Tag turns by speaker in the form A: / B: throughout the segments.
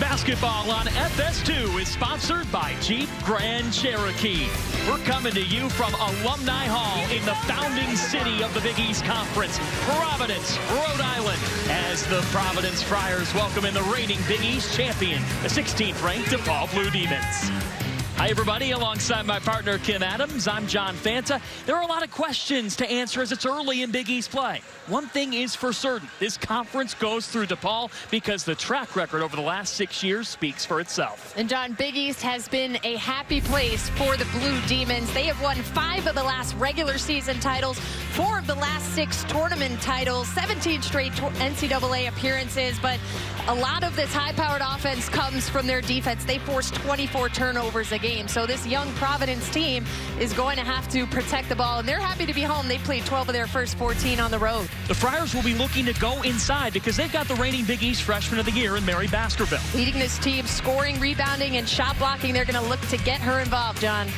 A: Basketball on FS2 is sponsored by Jeep Grand Cherokee. We're coming to you from Alumni Hall in the founding city of the Big East Conference, Providence, Rhode Island, as the Providence Friars welcome in the reigning Big East champion, the 16th ranked DePaul Blue Demons. Hi, everybody. Alongside my partner, Kim Adams, I'm John Fanta. There are a lot of questions to answer as it's early in Big East play. One thing is for certain. This conference goes through DePaul because the track record over the last 6 years speaks for itself.
B: And, John, Big East has been a happy place for the Blue Demons. They have won 5 of the last regular season titles, 4 of the last 6 tournament titles, 17 straight NCAA appearances. But a lot of this high-powered offense comes from their defense. They forced 24 turnovers a game. So this young Providence team is going to have to protect the ball, and they're happy to be home. They played 12 of their first 14 on the road.
A: The Friars will be looking to go inside because they've got the reigning Big East Freshman of the Year in Mary Baskerville.
B: Leading this team, scoring, rebounding, and shot blocking. They're going to look to get her involved, John.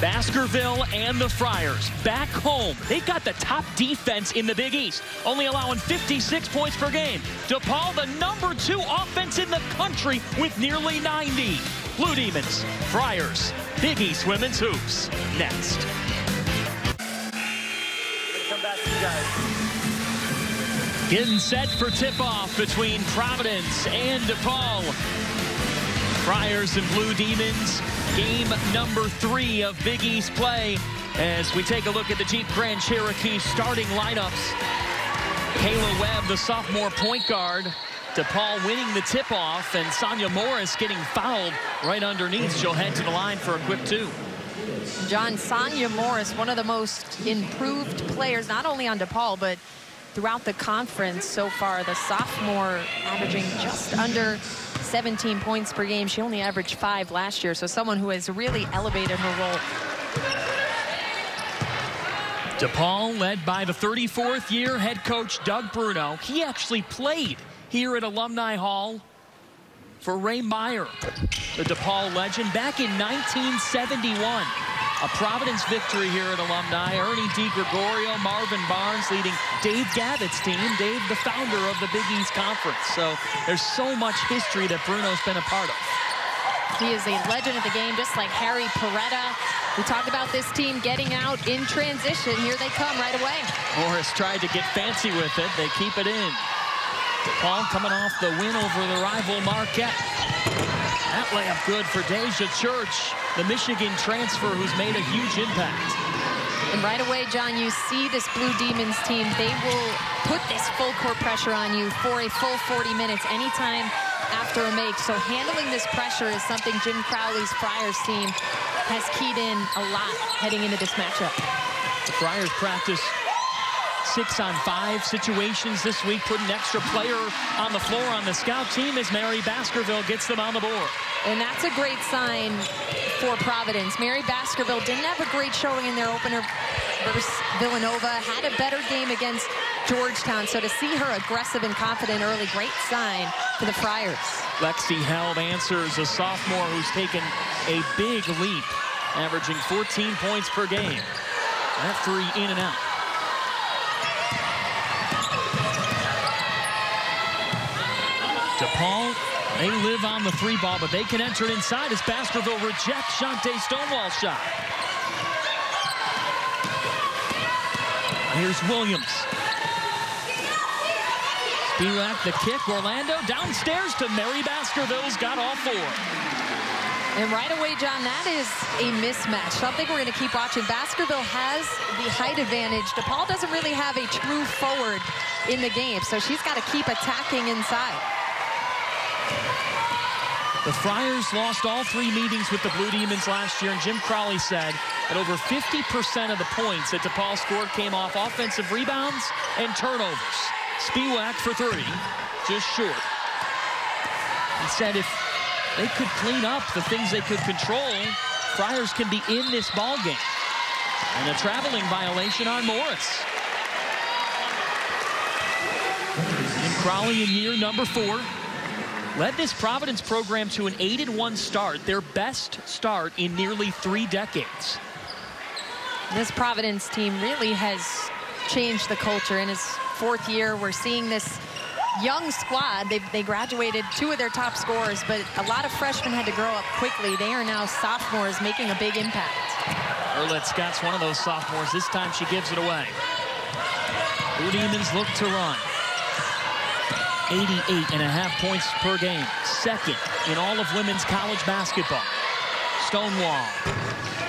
A: Baskerville and the Friars back home. They've got the top defense in the Big East, only allowing 56 points per game. DePaul, the ¡2 offense in the country with nearly 90. Blue Demons, Friars, Big East Women's Hoops. Next. Come back to you guys. Getting set for tip-off between Providence and DePaul. Friars and Blue Demons, game number 3 of Big East play as we take a look at the Jeep Grand Cherokee starting lineups. Kayla Webb, the sophomore point guard. DePaul winning the tip-off, and Sonya Morris getting fouled right underneath. She'll head to the line for a quick 2.
B: John, Sonya Morris, one of the most improved players, not only on DePaul, but throughout the conference so far. The sophomore averaging just under 17 points per game. She only averaged 5 last year, so someone who has really elevated her role.
A: DePaul led by the 34th year head coach Doug Bruno. He actually played here at Alumni Hall for Ray Meyer, the DePaul legend, back in 1971. A Providence victory here at Alumni. Ernie DiGregorio, Marvin Barnes leading Dave Gavitt's team. Dave, the founder of the Big East Conference. So there's so much history that Bruno's been a part of.
B: He is a legend of the game, just like Harry Peretta. We talked about this team getting out in transition. Here they come right away. Morris tried to get fancy with it. They keep it in. DePaul coming off the win over the rival Marquette. That layup good for Deja Church, the Michigan transfer who's made a huge impact. And right away, John, you see this Blue Demons team. They will put this full court pressure on you for a full 40 minutes anytime after a make. So handling this pressure is something Jim Crowley's Friars team has keyed in a lot heading into this matchup.
A: The Friars practice 6-on-5 situations this week, put an extra player on the floor on the scout team as Mary Baskerville gets them on the board.
B: And that's a great sign for Providence. Mary Baskerville didn't have a great showing in their opener versus Villanova, had a better game against Georgetown. So to see her aggressive and confident early, great sign for the Friars. Lexi Held answers, a sophomore who's taken a big leap, averaging 14 points per game. That 3 in and out. DePaul, they live on the 3 ball, but they can enter it inside as Baskerville rejects Shantae Stonewall's shot. Here's Williams. Spivak, the kick. Orlando downstairs to Mary Baskerville's got all 4. And right away, John, that is a mismatch. Something we're going to keep watching. Baskerville has the height advantage. DePaul doesn't really have a true forward in the game, so she's got to keep attacking inside. The Friars lost all 3 meetings with the Blue Demons last year, and Jim Crowley said that over 50% of the points that DePaul scored came off offensive rebounds and turnovers. Spivak for 3, just short. He said if they could clean up the things they could control, Friars can be in this ball game. And a traveling violation on Morris. Jim Crowley in year number 4. Led this Providence program to an 8-1 start, their best start in nearly 3 decades. This Providence team really has changed the culture. In his 4th year, we're seeing this young squad. They graduated 2 of their top scorers, but a lot of freshmen had to grow up quickly. They are now sophomores making a big impact.
A: Erlette Scott's one of those sophomores. This time she gives it away. Blue Demons look to run. 88.5 points per game. Second in all of women's college basketball. Stonewall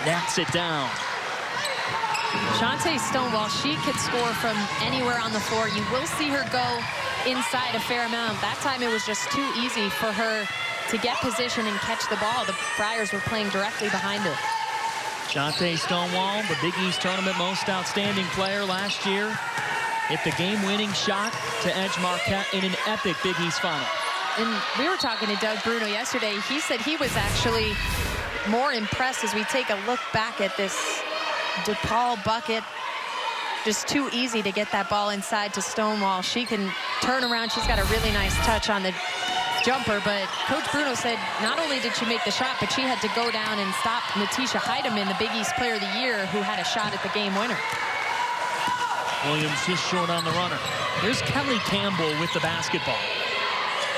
A: knocks it down.
B: Shantae Stonewall, she could score from anywhere on the floor. You will see her go inside a fair amount. That time it was just too easy for her to get position and catch the ball. The Friars were playing directly behind her.
A: Shantae Stonewall, the Big East Tournament most outstanding player last year, hit the game-winning shot to edge Marquette in an epic Big East final.
B: And we were talking to Doug Bruno yesterday. He said he was actually more impressed as we take a look back at this DePaul bucket. Just too easy to get that ball inside to Stonewall. She can turn around. She's got a really nice touch on the jumper, but Coach Bruno said not only did she make the shot, but she had to go down and stop Natisha Heidemann, the Big East Player of the Year, who had a shot at the game winner.
A: Williams just short on the runner. Here's Kelly Campbell with the basketball.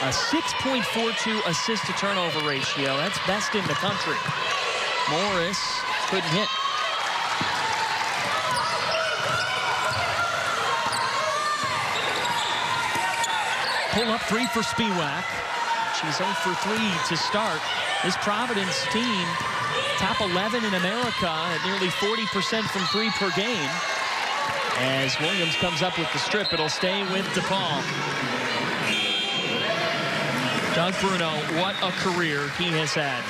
A: A 6.42 assist-to-turnover ratio. That's best in the country. Morris couldn't hit. Pull-up 3 for Spiewak. She's 0 for 3 to start. This Providence team, top 11 in America at nearly 40% from 3 per game. As Williams comes up with the strip, it'll stay with DePaul. Doug Bruno, what a career he has had.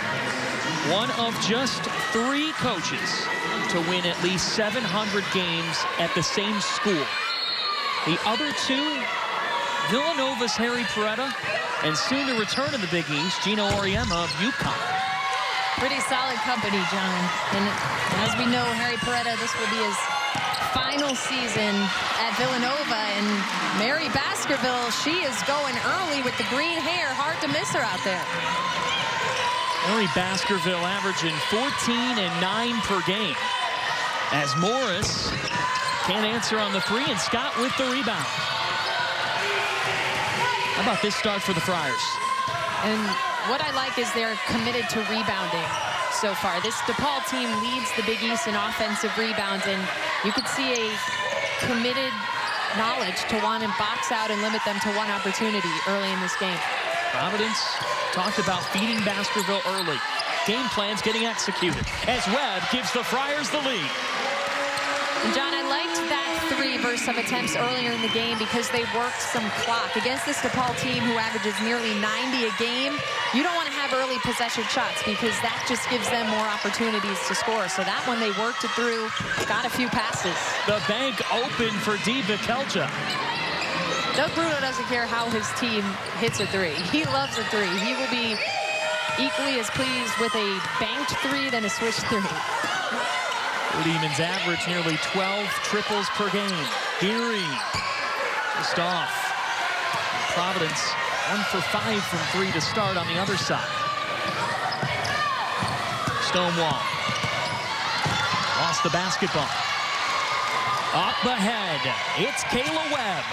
A: One of just 3 coaches to win at least 700 games at the same school. The other 2, Villanova's Harry Peretta, and soon to return to the Big East, Gino Auriemma of UConn.
B: Pretty solid company, John. And as we know, Harry Peretta, this will be his final season at Villanova. And Mary Baskerville, she is going early with the green hair. Hard to miss her out there.
A: Mary Baskerville averaging 14 and 9 per game. As Morris can't answer on the 3, and Scott with the rebound. How about this start for the Friars?
B: And what I like is they're committed to rebounding so far. This DePaul team leads the Big East in offensive rebounds, and you could see a committed knowledge to want to box out and limit them to 1 opportunity early in this game. Providence
A: Talked about feeding Baskerville early. Game plans getting executed as Webb gives the Friars the lead.
B: And John, I liked that 3 versus some attempts earlier in the game because they worked some clock. Against this DePaul team who averages nearly 90 a game, you don't want to have early possession shots because that just gives them more opportunities to score. So that one, they worked it through, got a few passes.
A: The bank open for Diva Kelcha.
B: Doug Bruno doesn't care how his team hits a 3. He loves a 3. He will be equally as pleased with a banked 3 than a switch 3.
A: Blue Demons average nearly 12 triples per game. Geary just off. Providence 1 for 5 from 3 to start on the other side. Stonewall lost the basketball. Up ahead, it's Kayla Webb.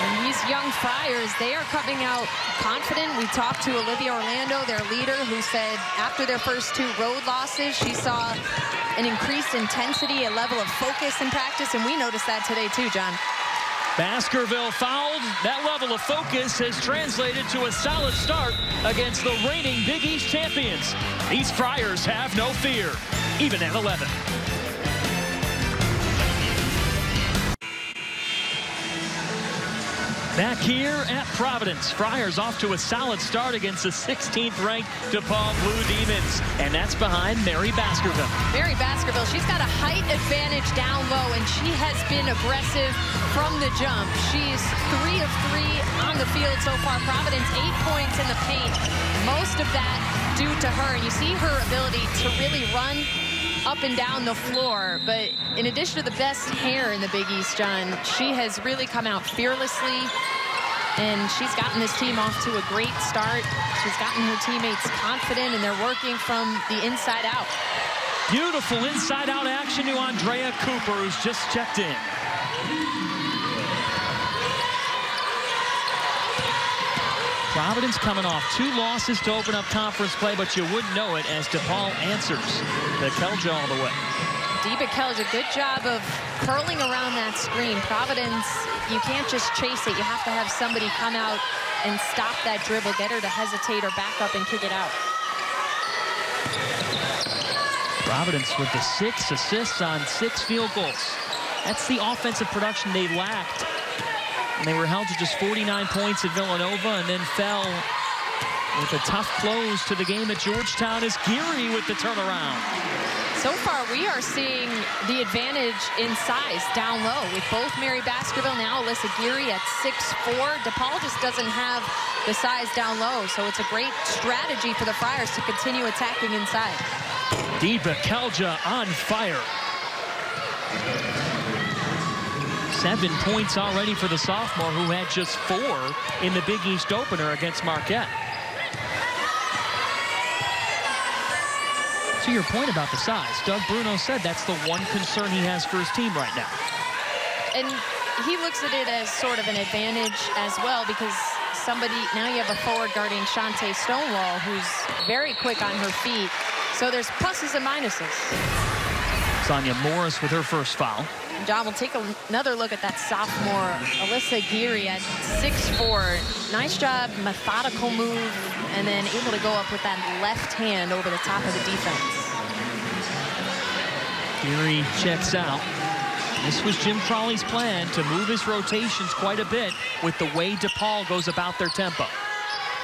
B: And these young Friars, they are coming out confident. We talked to Olivia Orlando, their leader, who said after their first 2 road losses, she saw an increased intensity, a level of focus in practice, and we noticed that today too, John.
A: Baskerville fouled. That level of focus has translated to a solid start against the reigning Big East champions. These Friars have no fear, even at 11. Back here at Providence, Friars off to a solid start against the 16th-ranked DePaul Blue Demons, and that's behind Mary Baskerville.
B: Mary Baskerville, she's got a height advantage down low, and she has been aggressive from the jump. She's 3 of 3 on the field so far. Providence 8 points in the paint, most of that due to her, and you see her ability to really run up and down the floor. But in addition to the best hair in the Big East, John, she has really come out fearlessly, and she's gotten this team off to a great start. She's gotten her teammates confident, and they're working from the inside out.
A: Beautiful inside-out action to Andrea Cooper, who's just checked in. Providence coming off 2 losses to open up conference play, but you wouldn't know it as DePaul answers. Bekelja all the way.
B: DePaul, good job of curling around that screen. Providence, you can't just chase it. You have to have somebody come out and stop that dribble, get her to hesitate or back up and kick it out.
A: Providence with the 6 assists on 6 field goals. That's the offensive production they lacked. And they were held to just 49 points at Villanova and then fell with a tough close to the game at Georgetown as Geary with the turnaround.
B: So far, we are seeing the advantage in size down low with both Mary Baskerville, now Alyssa Geary at 6'4". DePaul just doesn't have the size down low, so it's a great strategy for the Friars to continue attacking inside.
A: Bekelja on fire. 7 points already for the sophomore, who had just 4 in the Big East opener against Marquette. To your point about the size, Doug Bruno said that's the one concern he has for his team right now.
B: And he looks at it as sort of an advantage as well, because now you have a forward guarding Shantae Stonewall, who's very quick on her feet. So there's pluses and minuses.
A: Sonia Morris with her first foul.
B: John, we'll take another look at that sophomore, Alyssa Geary at 6'4". Nice job, methodical move, and then able to go up with that left hand over the top of the defense.
A: Geary checks out. This was Jim Crawley's plan, to move his rotations quite a bit with the way DePaul goes about their tempo.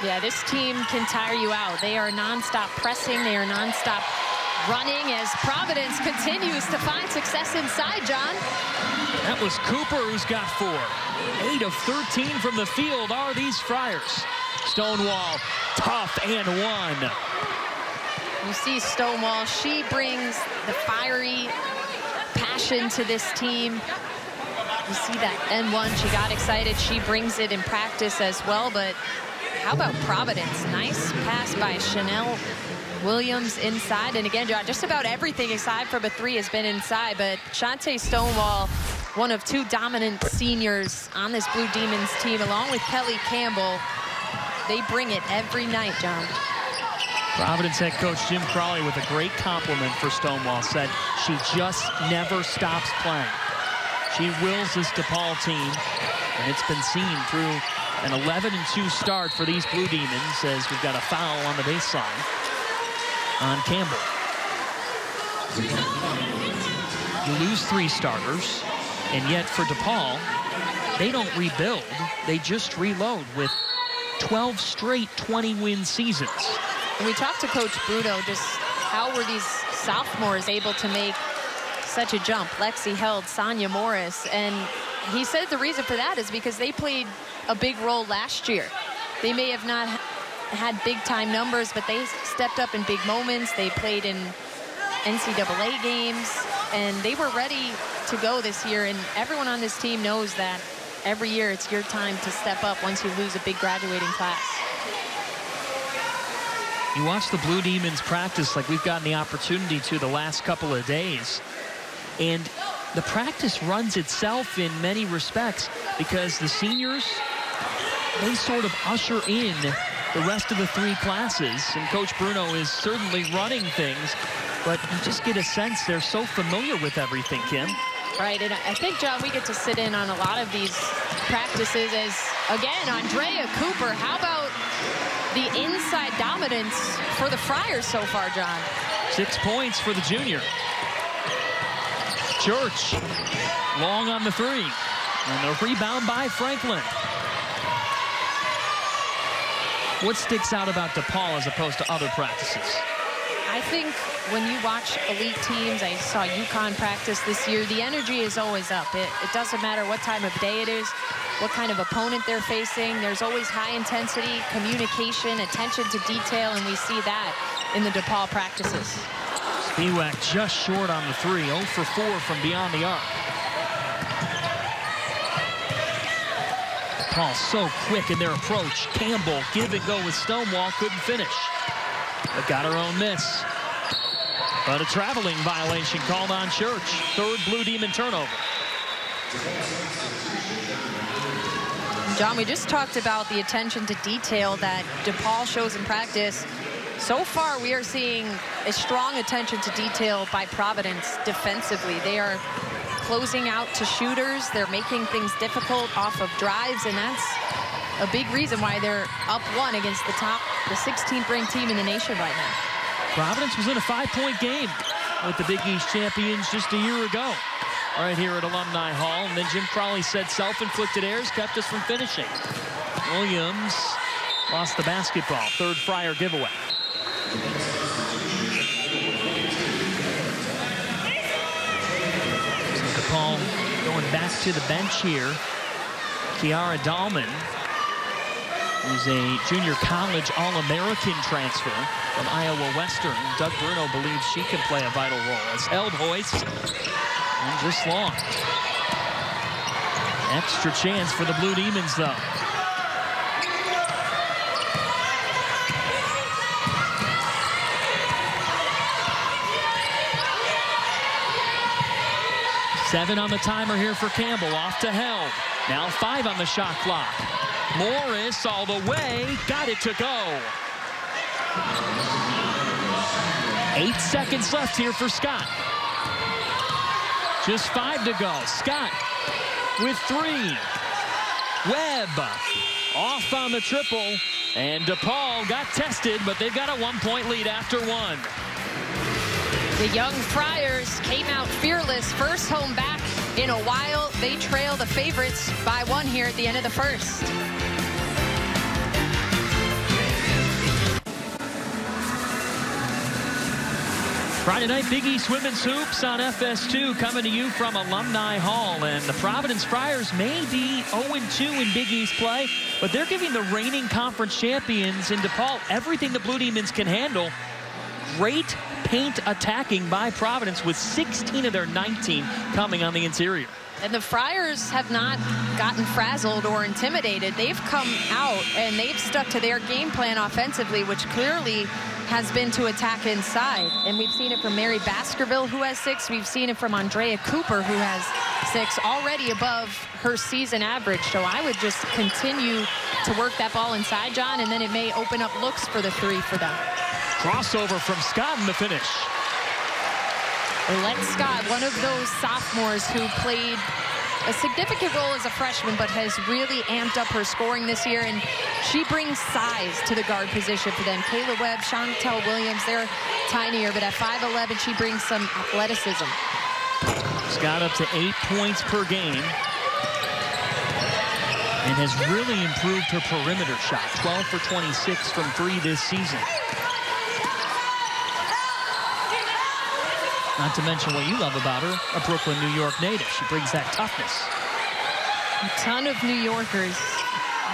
B: Yeah, this team can tire you out. They are nonstop pressing. They are nonstop running as Providence continues to find success inside, John.
A: That was Cooper who's got 4. 8 of 13 from the field are these Friars. Stonewall, tough and 1.
B: You see Stonewall, she brings the fiery passion to this team. You see that N1, she got excited. She brings it in practice as well, but how about Providence? Nice pass by Chanel Williams inside. And again, John, just about everything aside from a 3 has been inside, but Shantae Stonewall, one of 2 dominant seniors on this Blue Demons team, along with Kelly Campbell. They bring it every night, John.
A: Providence head coach Jim Crawley with a great compliment for Stonewall, said she just never stops playing. She wills this DePaul team, and it's been seen through an 11-2 start for these Blue Demons, as we've got a foul on the baseline on Campbell. You lose 3 starters, and yet for DePaul, they don't rebuild. They just reload with 12 straight 20-win seasons.
B: And we talked to Coach Bruno, just how were these sophomores able to make such a jump? Lexi Held, Sonia Morris, and he said the reason for that is because they played a big role last year. They may have not had big-time numbers, but they stepped up in big moments. They played in NCAA games, and they were ready to go this year. And everyone on this team knows that every year it's your time to step up once you lose a big graduating class.
A: You watch the Blue Demons practice like we've gotten the opportunity to the last couple of days, and the practice runs itself in many respects because the seniors, they sort of usher in the rest of the 3 classes, and Coach Bruno is certainly running things, but you just get a sense they're so familiar with everything, Kim.
B: Right, and I think, John, we get to sit in on a lot of these practices as, again, Andrea Cooper. How about the inside dominance for the Friars so far, John?
A: 6 points for the junior. Church, long on the 3, and a rebound by Franklin. What sticks out about DePaul as opposed to other practices?
B: I think when you watch elite teams, I saw UConn practice this year, the energy is always up. It doesn't matter what time of day it is, what kind of opponent they're facing. There's always high intensity, communication, attention to detail, and we see that in the DePaul practices.
A: Spiewak just short on the 3, 0 for 4 from beyond the arc. DePaul so quick in their approach. Campbell, give and go with Stonewall, couldn't finish. But got her own miss. But a traveling violation called on Church. 3rd Blue Demon turnover.
B: John, we just talked about the attention to detail that DePaul shows in practice. So far, we are seeing a strong attention to detail by Providence defensively. They are closing out to shooters. They're making things difficult off of drives, and that's a big reason why they're up 1 against the 16th ranked team in the nation right now.
A: Providence was in a 5-point game with the Big East champions just a year ago, right here at Alumni Hall. And then Jim Crowley said self-inflicted errors kept us from finishing. Williams lost the basketball. Third Friar giveaway. So DePaul going back to the bench here. Kiara Dahlman, who's a junior college All-American transfer from Iowa Western. Doug Bruno believes she can play a vital role as held hoist and just long. Extra chance for the Blue Demons, though. Seven on the timer here for Campbell. Off to Held. Now 5 on the shot clock. Morris all the way. Got it to go. 8 seconds left here for Scott. Just 5 to go. Scott with 3. Webb off on the triple. And DePaul got tested, but they've got a 1-point lead after 1.
B: The young Friars came out fearless. First home back in a while. They trail the favorites by 1 here at the end of the first.
A: Friday night Big East Women's Hoops on FS2 coming to you from Alumni Hall. And the Providence Friars may be 0-2 in Big East play, but they're giving the reigning conference champions in DePaul everything the Blue Demons can handle. Great paint attacking by Providence with 16 of their 19 coming on the interior.
B: And the Friars have not gotten frazzled or intimidated. They've come out and they've stuck to their game plan offensively, which clearly has been to attack inside. And we've seen it from Mary Baskerville, who has 6. We've seen it from Andrea Cooper, who has 6, already above her season average. So I would just continue to work that ball inside, John, and then it may open up looks for the 3 for them.
A: Crossover from Scott in the finish.
B: Lex Scott, one of those sophomores who played a significant role as a freshman, but has really amped up her scoring this year, and she brings size to the guard position for them. Kayla Webb, Chantel Williams, they're tinier, but at 5'11", she brings some athleticism.
A: Scott up to 8 points per game, and has really improved her perimeter shot. 12 for 26 from 3 this season. Not to mention what you love about her, a Brooklyn, New York native. She brings that toughness.
B: A ton of New Yorkers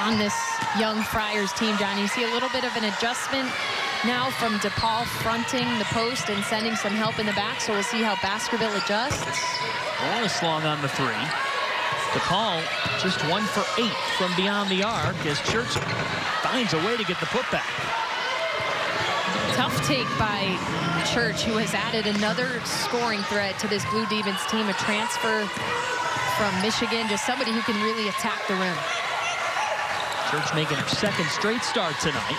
B: on this young Friars team, John. You see a little bit of an adjustment now from DePaul fronting the post and sending some help in the back, so we'll see how Baskerville adjusts.
A: Morris long on the 3. DePaul just 1 for 8 from beyond the arc as Church finds a way to get the putback.
B: Tough take by Church, who has added another scoring threat to this Blue Demons team, a transfer from Michigan, just somebody who can really attack the rim.
A: Church making her 2nd straight start tonight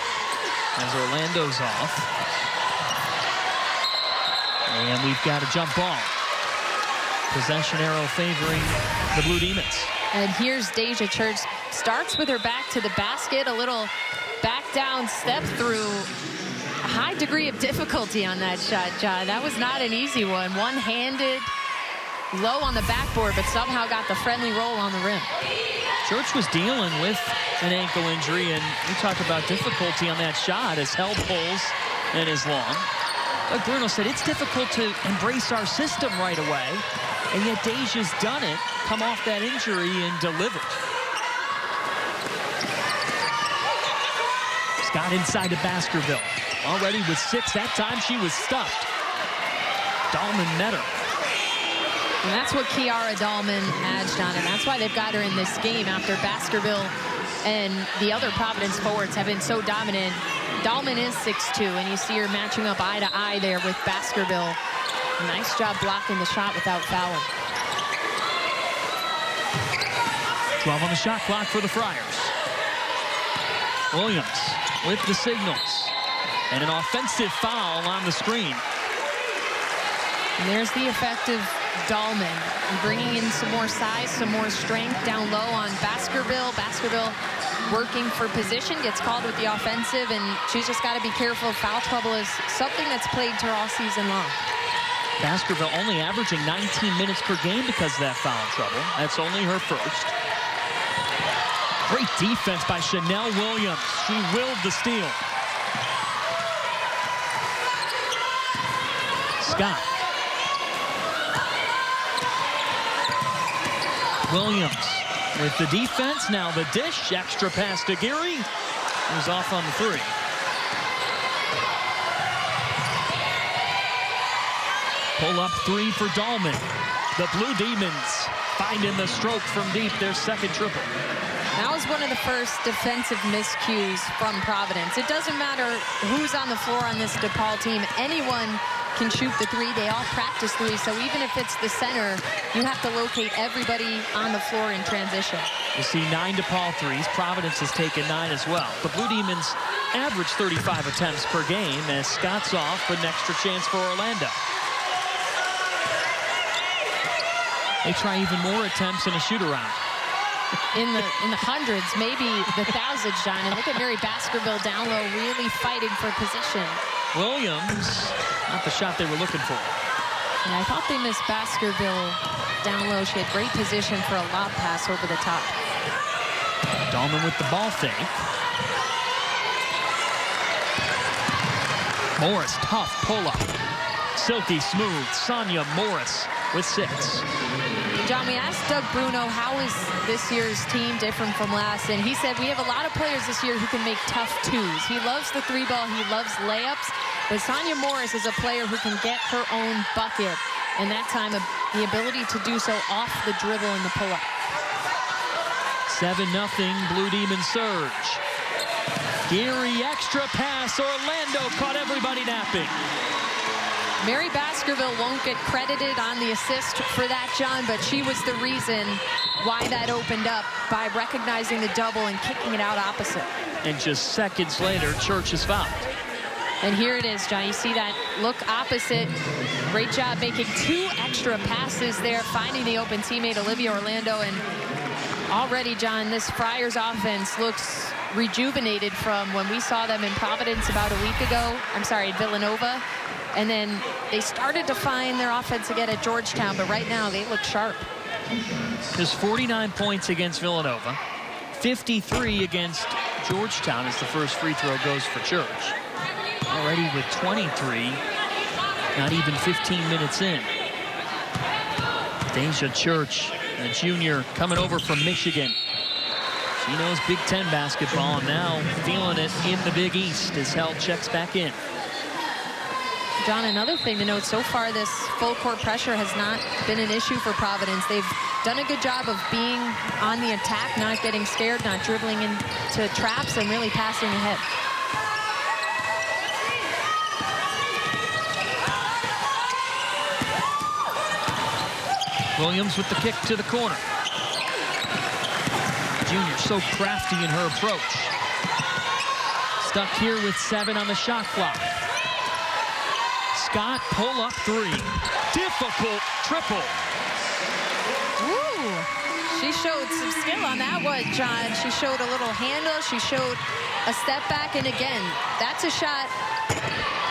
A: as Orlando's off. And we've got a jump ball. Possession arrow favoring the Blue Demons.
B: And here's Deja Church. Starts with her back to the basket, a little back down step through. A high degree of difficulty on that shot, John. That was not an easy one. One-handed, low on the backboard, but somehow got the friendly roll on the rim.
A: Church was dealing with an ankle injury, and we talk about difficulty on that shot as Held pulls and is long. Doug Bruno said it's difficult to embrace our system right away, and yet Deja's done it, come off that injury and delivered. Scott inside to Baskerville. Already with 6, that time she was stuffed. Dahlman met her.
B: And that's what Kiara Dahlman adds, John, and that's why they've got her in this game after Baskerville and the other Providence forwards have been so dominant. Dahlman is 6'2", and you see her matching up eye to eye there with Baskerville. Nice job blocking the shot without fouling.
A: 12 on the shot clock for the Friars. Williams with the signals. And an offensive foul on the screen.
B: And there's the effective Dahlman. And bringing in some more size, some more strength down low on Baskerville. Baskerville working for position, gets called with the offensive, and she's just got to be careful. Foul trouble is something that's plagued her all season long.
A: Baskerville only averaging 19 minutes per game because of that foul trouble. That's only her first. Great defense by Chanel Williams. She willed the steal. Scott. Williams with the defense. Now the dish. Extra pass to Geary. Who's off on the three. Pull up three for Dahlman. The Blue Demons finding the stroke from deep. Their second triple.
B: That was one of the first defensive miscues from Providence. It doesn't matter who's on the floor on this DePaul team. Anyone can shoot the three. They all practice three. So even if it's the center, you have to locate everybody on the floor in transition.
A: You see 9 DePaul threes. Providence has taken 9 as well. The Blue Demons average 35 attempts per game as Scott's off, but an extra chance for Orlando. They try even more attempts in a shoot-around.
B: In the hundreds, maybe the thousands, John. And look at Mary Baskerville down low, really fighting for position.
A: Williams, not the shot they were looking for.
B: Yeah, I thought they missed Baskerville down low. She had great position for a lob pass over the top.
A: Dahlman with the ball fake. Morris, tough pull-up. Silky smooth. Sonia Morris with 6.
B: John, we asked Doug Bruno, how is this year's team different from last? And he said, we have a lot of players this year who can make tough twos. He loves the three ball. He loves layups. But Sonia Morris is a player who can get her own bucket. And that time, the ability to do so off the dribble and the pull-up.
A: 7-0 Blue Demon surge. Geary extra pass. Orlando caught everybody napping.
B: Mary Baskerville won't get credited on the assist for that, John, but she was the reason why that opened up by recognizing the double and kicking it out opposite.
A: And just seconds later, Church is fouled.
B: And here it is, John. You see that look opposite. Great job making 2 extra passes there, finding the open teammate, Olivia Orlando. And already, John, this Friars offense looks rejuvenated from when we saw them in Providence about a week ago. I'm sorry, at Villanova. And then they started to find their offense again at Georgetown, but right now they look sharp.
A: There's 49 points against Villanova, 53 against Georgetown as the first free throw goes for Church. Already with 23, not even 15 minutes in. Deja Church, a junior coming over from Michigan. She knows Big Ten basketball, and now feeling it in the Big East as Hell checks back in.
B: John, another thing to note, so far this full court pressure has not been an issue for Providence. They've done a good job of being on the attack, not getting scared, not dribbling into traps, and really passing ahead.
A: Williams with the kick to the corner. Junior so crafty in her approach. Stuck here with 7 on the shot clock. Scott, pull up 3. Difficult triple.
B: Ooh, she showed some skill on that one, John. She showed a little handle. She showed a step back. And again, that's a shot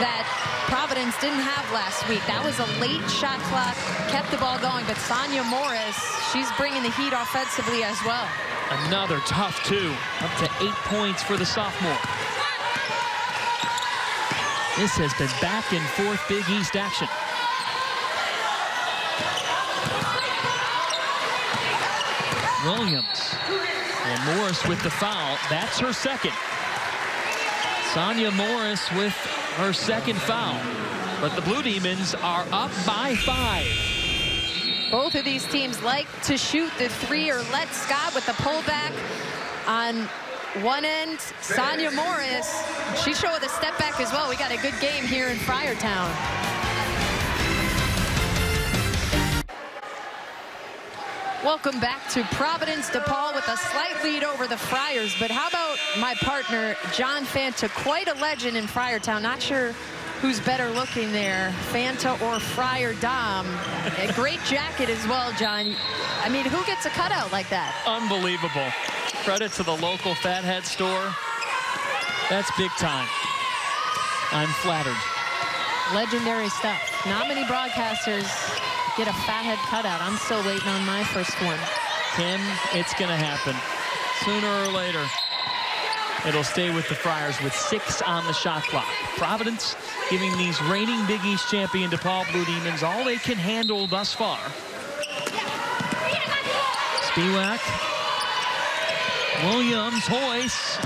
B: that Providence didn't have last week. That was a late shot clock, kept the ball going. But Sonia Morris, she's bringing the heat offensively as well.
A: Another tough 2, up to 8 points for the sophomore. This has been back and forth Big East action. Williams and Morris with the foul. That's her second. Sonia Morris with her second foul. But the Blue Demons are up by 5.
B: Both of these teams like to shoot the 3 or let Scott with the pullback on one end. Sonia Morris, she showed a step back as well. We got a good game here in Friartown. Welcome back to Providence. DePaul with a slight lead over the Friars. But how about my partner, John Fanta, quite a legend in Friartown. Not sure who's better looking there, Fanta or Friar Dom. A great jacket as well, John. I mean, who gets a cutout like that?
A: Unbelievable. Credit to the local Fathead store. That's big time. I'm flattered.
B: Legendary stuff. Not many broadcasters get a Fathead cutout. I'm still waiting on my first one.
A: Kim, it's going to happen. Sooner or later, it'll stay with the Friars with 6 on the shot clock. Providence giving these reigning Big East champion DePaul Blue Demons all they can handle thus far. Spiewak, Williams, Hoyce,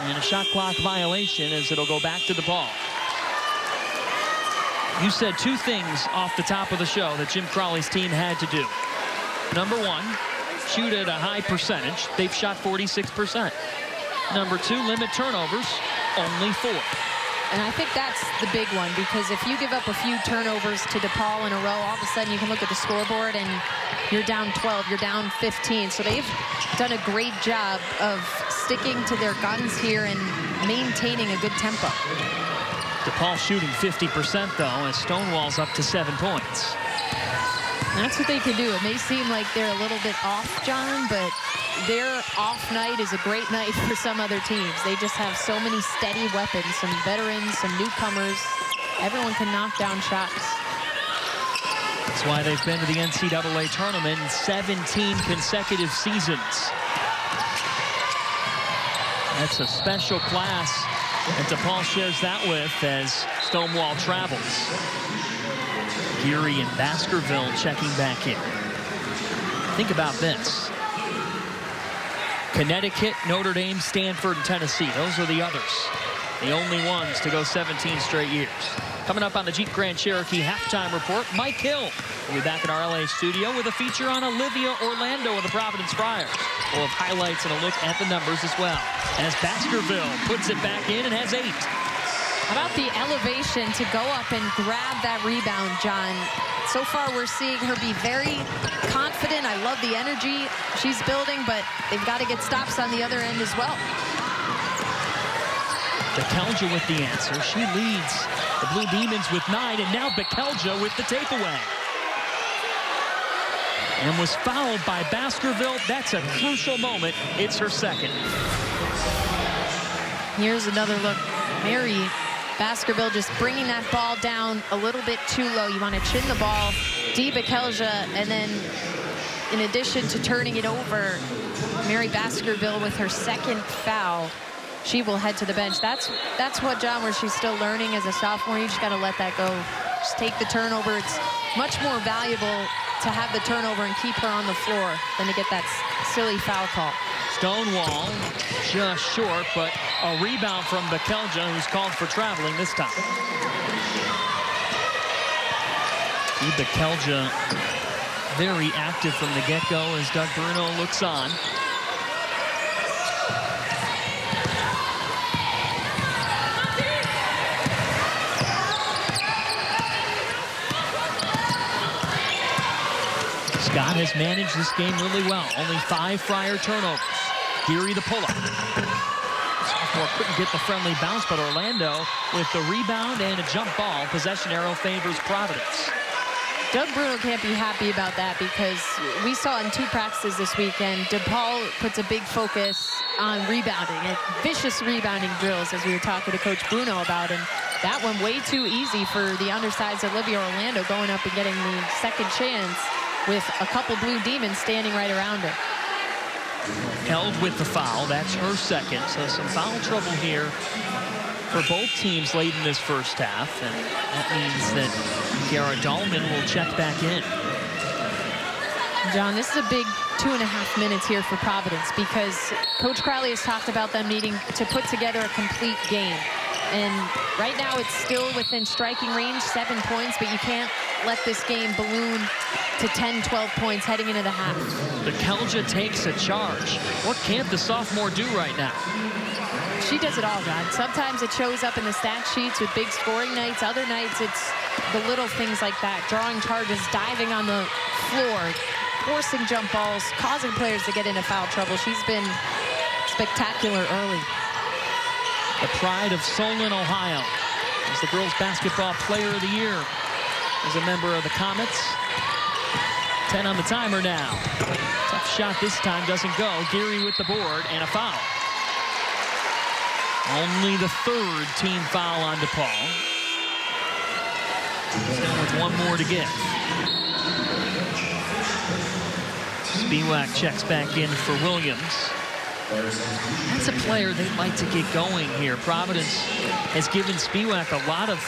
A: and a shot clock violation as it'll go back to DePaul. You said 2 things off the top of the show that Jim Crawley's team had to do. Number 1, shoot at a high percentage. They've shot 46%. Number 2, limit turnovers, only 4.
B: And I think that's the big one, because if you give up a few turnovers to DePaul in a row, all of a sudden you can look at the scoreboard and you're down 12, you're down 15. So they've done a great job of sticking to their guns here and maintaining a good tempo.
A: DePaul shooting 50% though, as Stonewall's up to 7 points.
B: That's what they can do. It may seem like they're a little bit off, John, but their off night is a great night for some other teams. They just have so many steady weapons, some veterans, some newcomers. Everyone can knock down shots.
A: That's why they've been to the NCAA tournament in 17 consecutive seasons. That's a special class that DePaul shares that with as Stonewall travels. Geary and Baskerville checking back in. Think about this. Connecticut, Notre Dame, Stanford, and Tennessee. Those are the others. The only ones to go 17 straight years. Coming up on the Jeep Grand Cherokee halftime report, Mike Hill will be back in our LA studio with a feature on Olivia Orlando of the Providence Friars. We'll have highlights and a look at the numbers as well, as Baskerville puts it back in and has 8.
B: How about the elevation to go up and grab that rebound, John? So far, we're seeing her be very confident. I love the energy she's building, but they've got to get stops on the other end as well.
A: Bekelja with the answer. She leads the Blue Demons with 9, and now Bekelja with the takeaway. And was fouled by Baskerville. That's a crucial moment. It's her second.
B: Here's another look. Mary Baskerville just bringing that ball down a little bit too low. You want to chin the ball. Bekelja, and then in addition to turning it over, Mary Baskerville with her second foul. She will head to the bench. That's what, John, where she's still learning as a sophomore. You just got to let that go. Just take the turnover. It's much more valuable to have the turnover and keep her on the floor than to get that silly foul call. Stonewall
A: just short, but a rebound from Bekelja, who's called for traveling this time. Bekelja very active from the get-go as Doug Bruno looks on. Scott has managed this game really well. Only 5 Friar turnovers. Geary the pull-up. Sophomore couldn't get the friendly bounce, but Orlando with the rebound and a jump ball. Possession arrow favors Providence.
B: Doug Bruno can't be happy about that, because we saw in 2 practices this weekend, DePaul puts a big focus on rebounding, and vicious rebounding drills, as we were talking to Coach Bruno about, and that one way too easy for the undersized Olivia Orlando, going up and getting the second chance with a couple Blue Demons standing right around her.
A: Held with the foul. That's her second. So some foul trouble here for both teams late in this first half. And that means that Gara Dahlman will check back in.
B: John, this is a big 2.5 minutes here for Providence, because Coach Crowley has talked about them needing to put together a complete game. And right now it's still within striking range, 7 points, but you can't let this game balloon to 10, 12 points heading into the half.
A: Bekelja takes a charge. What can't the sophomore do right now?
B: She does it all, John. Sometimes it shows up in the stat sheets with big scoring nights. Other nights it's the little things like that, drawing charges, diving on the floor, forcing jump balls, causing players to get into foul trouble. She's been spectacular early.
A: The pride of Solon, Ohio. Is the girls basketball player of the year. As a member of the Comets. 10 on the timer now. Tough shot this time, doesn't go. Geary with the board and a foul. Only the third team foul on DePaul. Still with one more to give. Spiewak checks back in for Williams. That's a player they'd like to get going here. Providence has given Spiewak a lot of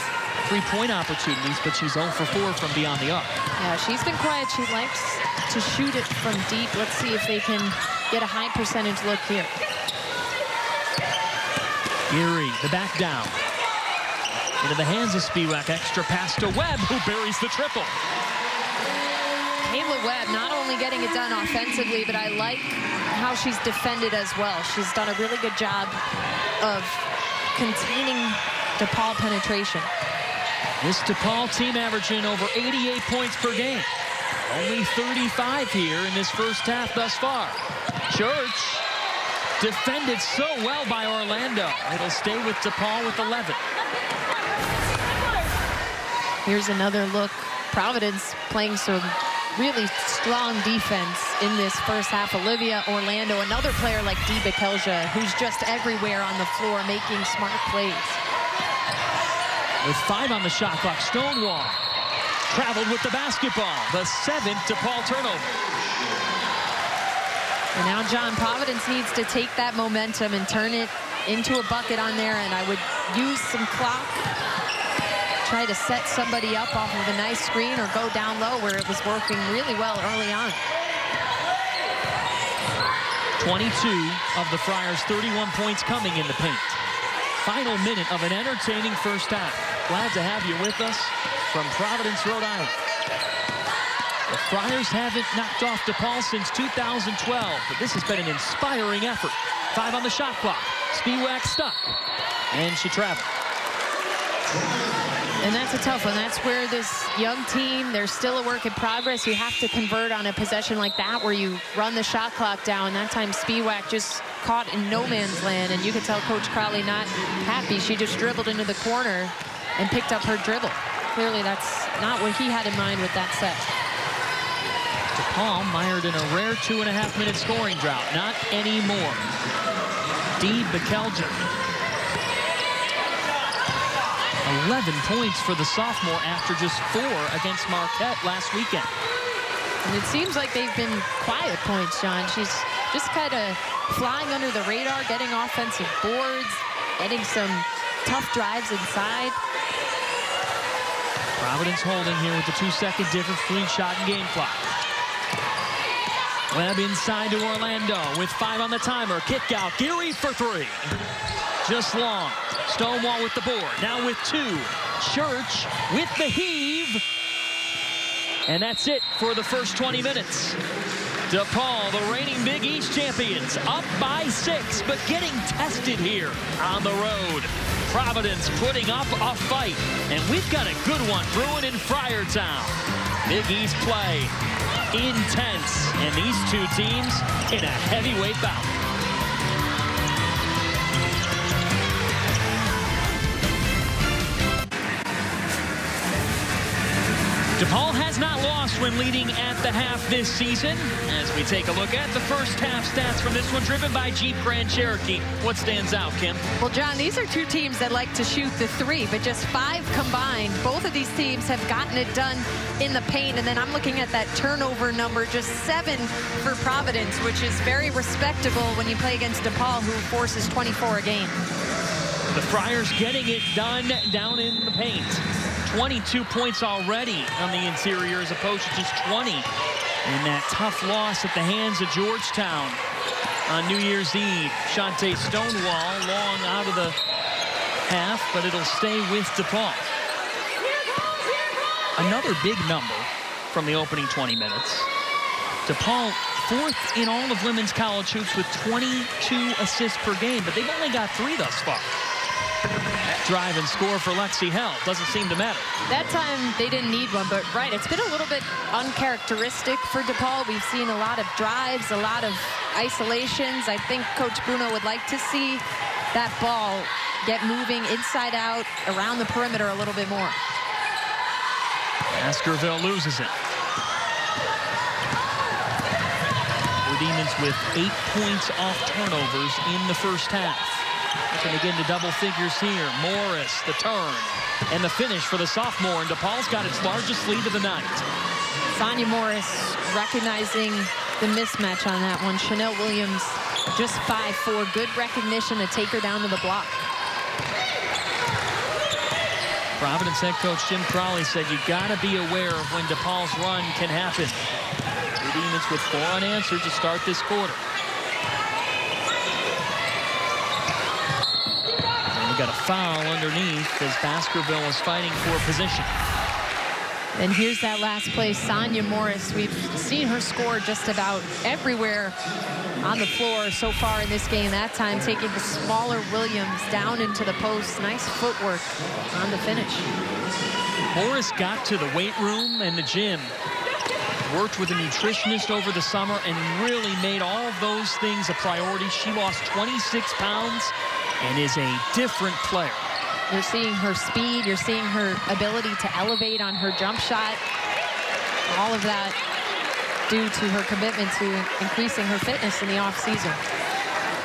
A: three-point opportunities, but she's 0 for 4 from beyond the arc.
B: Yeah, she's been quiet. She likes to shoot it from deep. Let's see if they can get a high percentage look here.
A: Geary, the back down. Into the hands of Spiewak. Extra pass to Webb, who buries the triple.
B: Kayla Webb not only getting it done offensively, but I like how she's defended as well. She's done a really good job of containing DePaul penetration.
A: This DePaul team averaging over 88 points per game. Only 35 here in this first half thus far. Church defended so well by Orlando. It'll stay with DePaul with 11.
B: Here's another look. Providence playing some really strong defense in this first half. Olivia Orlando, another player like DePaul, who's just everywhere on the floor making smart plays.
A: With 5 on the shot clock, Stonewall traveled with the basketball. The 7th DePaul turnover.
B: And now, John, Providence needs to take that momentum and turn it into a bucket on there, and I would use some clock. Try to set somebody up off of a nice screen or go down low where it was working really well early on.
A: 22 of the Friars' 31 points coming in the paint. Final minute of an entertaining first half. Glad to have you with us from Providence, Rhode Island. The Friars haven't knocked off DePaul since 2012, but this has been an inspiring effort. 5 on the shot clock. Spiewak stuck, and she traveled.
B: And that's a tough one. That's where this young team, they're still a work in progress. You have to convert on a possession like that where you run the shot clock down. That time Spiewak just caught in no man's land, and you could tell Coach Crowley not happy. She just dribbled into the corner and picked up her dribble. Clearly that's not what he had in mind with that set.
A: DePaul mired in a rare 2.5-minute scoring drought. Not anymore. DePaul. 11 points for the sophomore after just 4 against Marquette last weekend.
B: And it seems like they've been quiet points, John. She's just kind of flying under the radar, getting offensive boards, getting some tough drives inside.
A: Providence holding here with the 2-second difference between shot and game clock. Webb inside to Orlando with 5 on the timer. Kick out. Geary for 3. Just long. Stonewall with the board. Now with 2. Church with the heave. And that's it for the first 20 minutes. DePaul, the reigning Big East champions, up by 6, but getting tested here on the road. Providence putting up a fight. And we've got a good one brewing in Friartown. Big East play. Intense. And these two teams in a heavyweight bout. DePaul has not lost when leading at the half this season. As we take a look at the first half stats from this one, driven by Jeep Grand Cherokee. What stands out, Kim?
B: Well, John, these are two teams that like to shoot the 3, but just 5 combined. Both of these teams have gotten it done in the paint, and then I'm looking at that turnover number, just 7 for Providence, which is very respectable when you play against DePaul, who forces 24 a game.
A: The Friars getting it done down in the paint. 22 points already on the interior as opposed to just 20 in that tough loss at the hands of Georgetown on New Year's Eve. Shante Stonewall long out of the half, but it'll stay with DePaul. Another big number from the opening 20 minutes. DePaul 4th in all of women's college hoops with 22 assists per game, but they've only got 3 thus far. drive and score for Lexi Held. Doesn't seem to matter.
B: That time they didn't need one, but right, it's been a little bit uncharacteristic for DePaul. We've seen a lot of drives, a lot of isolations. I think Coach Bruno would like to see that ball get moving inside out around the perimeter a little bit more.
A: Baskerville loses it. The Demons with 8 points off turnovers in the first half. Looking to get into double figures here. Morris, the turn, and the finish for the sophomore. And DePaul's got its largest lead of the night.
B: Sonia Morris recognizing the mismatch on that one. Chanel Williams just 5'4". Good recognition to take her down to the block.
A: Providence head coach Jim Crowley said you got to be aware of when DePaul's run can happen. The Demons with 4 unanswered to start this quarter. And we got a foul underneath as Baskerville is fighting for position.
B: And here's that last play, Sonia Morris. We've seen her score just about everywhere on the floor so far in this game. That time taking the smaller Williams down into the post. Nice footwork on the finish.
A: Morris got to the weight room and the gym. Worked with a nutritionist over the summer and really made all of those things a priority. She lost 26 pounds and is a different player.
B: You're seeing her speed. You're seeing her ability to elevate on her jump shot. All of that due to her commitment to increasing her fitness in the offseason.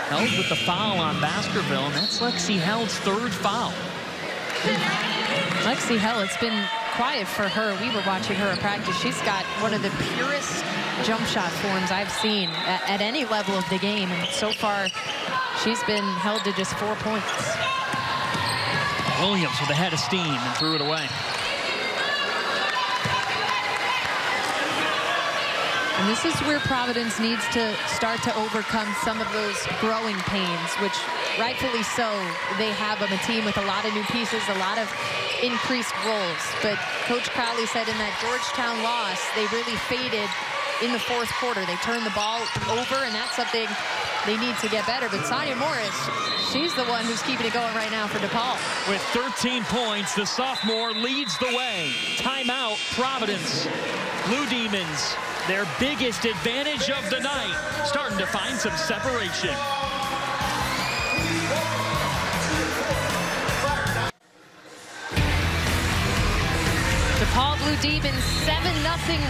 A: Held with the foul on Baskerville, and that's Lexi Held's 3rd foul.
B: Lexi Held, it's been quiet for her. We were watching her in practice. She's got one of the purest jump shot forms I've seen at any level of the game. And so far, she's been held to just 4 points.
A: Williams with a head of steam and threw it away.
B: And this is where Providence needs to start to overcome some of those growing pains, which rightfully so. They have a team with a lot of new pieces, a lot of increased roles. But Coach Crowley said in that Georgetown loss, they really faded in the 4th quarter. They turned the ball over, and that's something they need to get better. But Sonia Morris, she's the one who's keeping it going right now for DePaul.
A: With 13 points, the sophomore leads the way. Timeout, Providence. Blue Demons, their biggest advantage of the night, starting to find some separation.
B: DePaul Blue Demons 7-0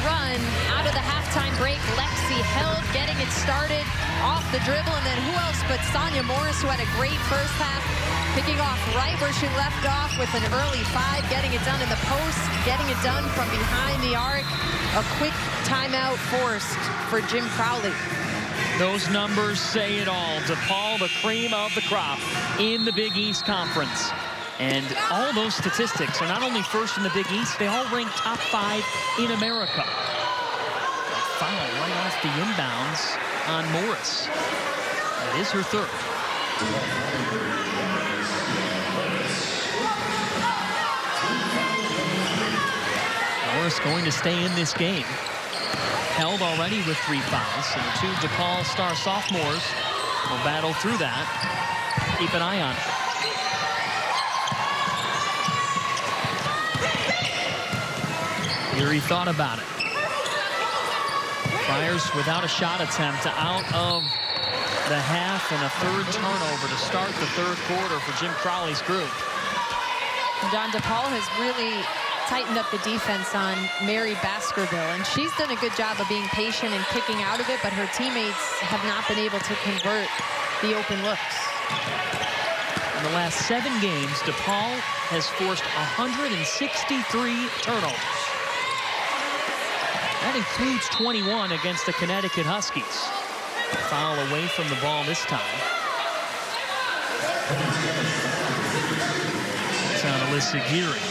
B: run out of the halftime break. Lexi Held getting it started off the dribble, and then who else but Sonia Morris, who had a great first half, picking off right where she left off with an early 5, getting it done in the post, getting it done from behind the arc. A quick timeout forced for Jim Crowley.
A: Those numbers say it all. DePaul, the cream of the crop in the Big East Conference. And all those statistics are not only first in the Big East, they all rank top 5 in America. Foul right off the inbounds on Morris. That is her 3rd. Morris going to stay in this game. Held already with 3 fouls, and the 2 DePaul star sophomores will battle through that. Keep an eye on it. He thought about it. Friars without a shot attempt out of the half, and a 3rd turnover to start the 3rd quarter for Jim Crowley's group.
B: John, DePaul has really tightened up the defense on Mary Baskerville, and she's done a good job of being patient and kicking out of it, but her teammates have not been able to convert the open looks.
A: In the last 7 games, DePaul has forced 163 turnovers. That includes 21 against the Connecticut Huskies. A foul away from the ball this time. It's on Alyssa Geary.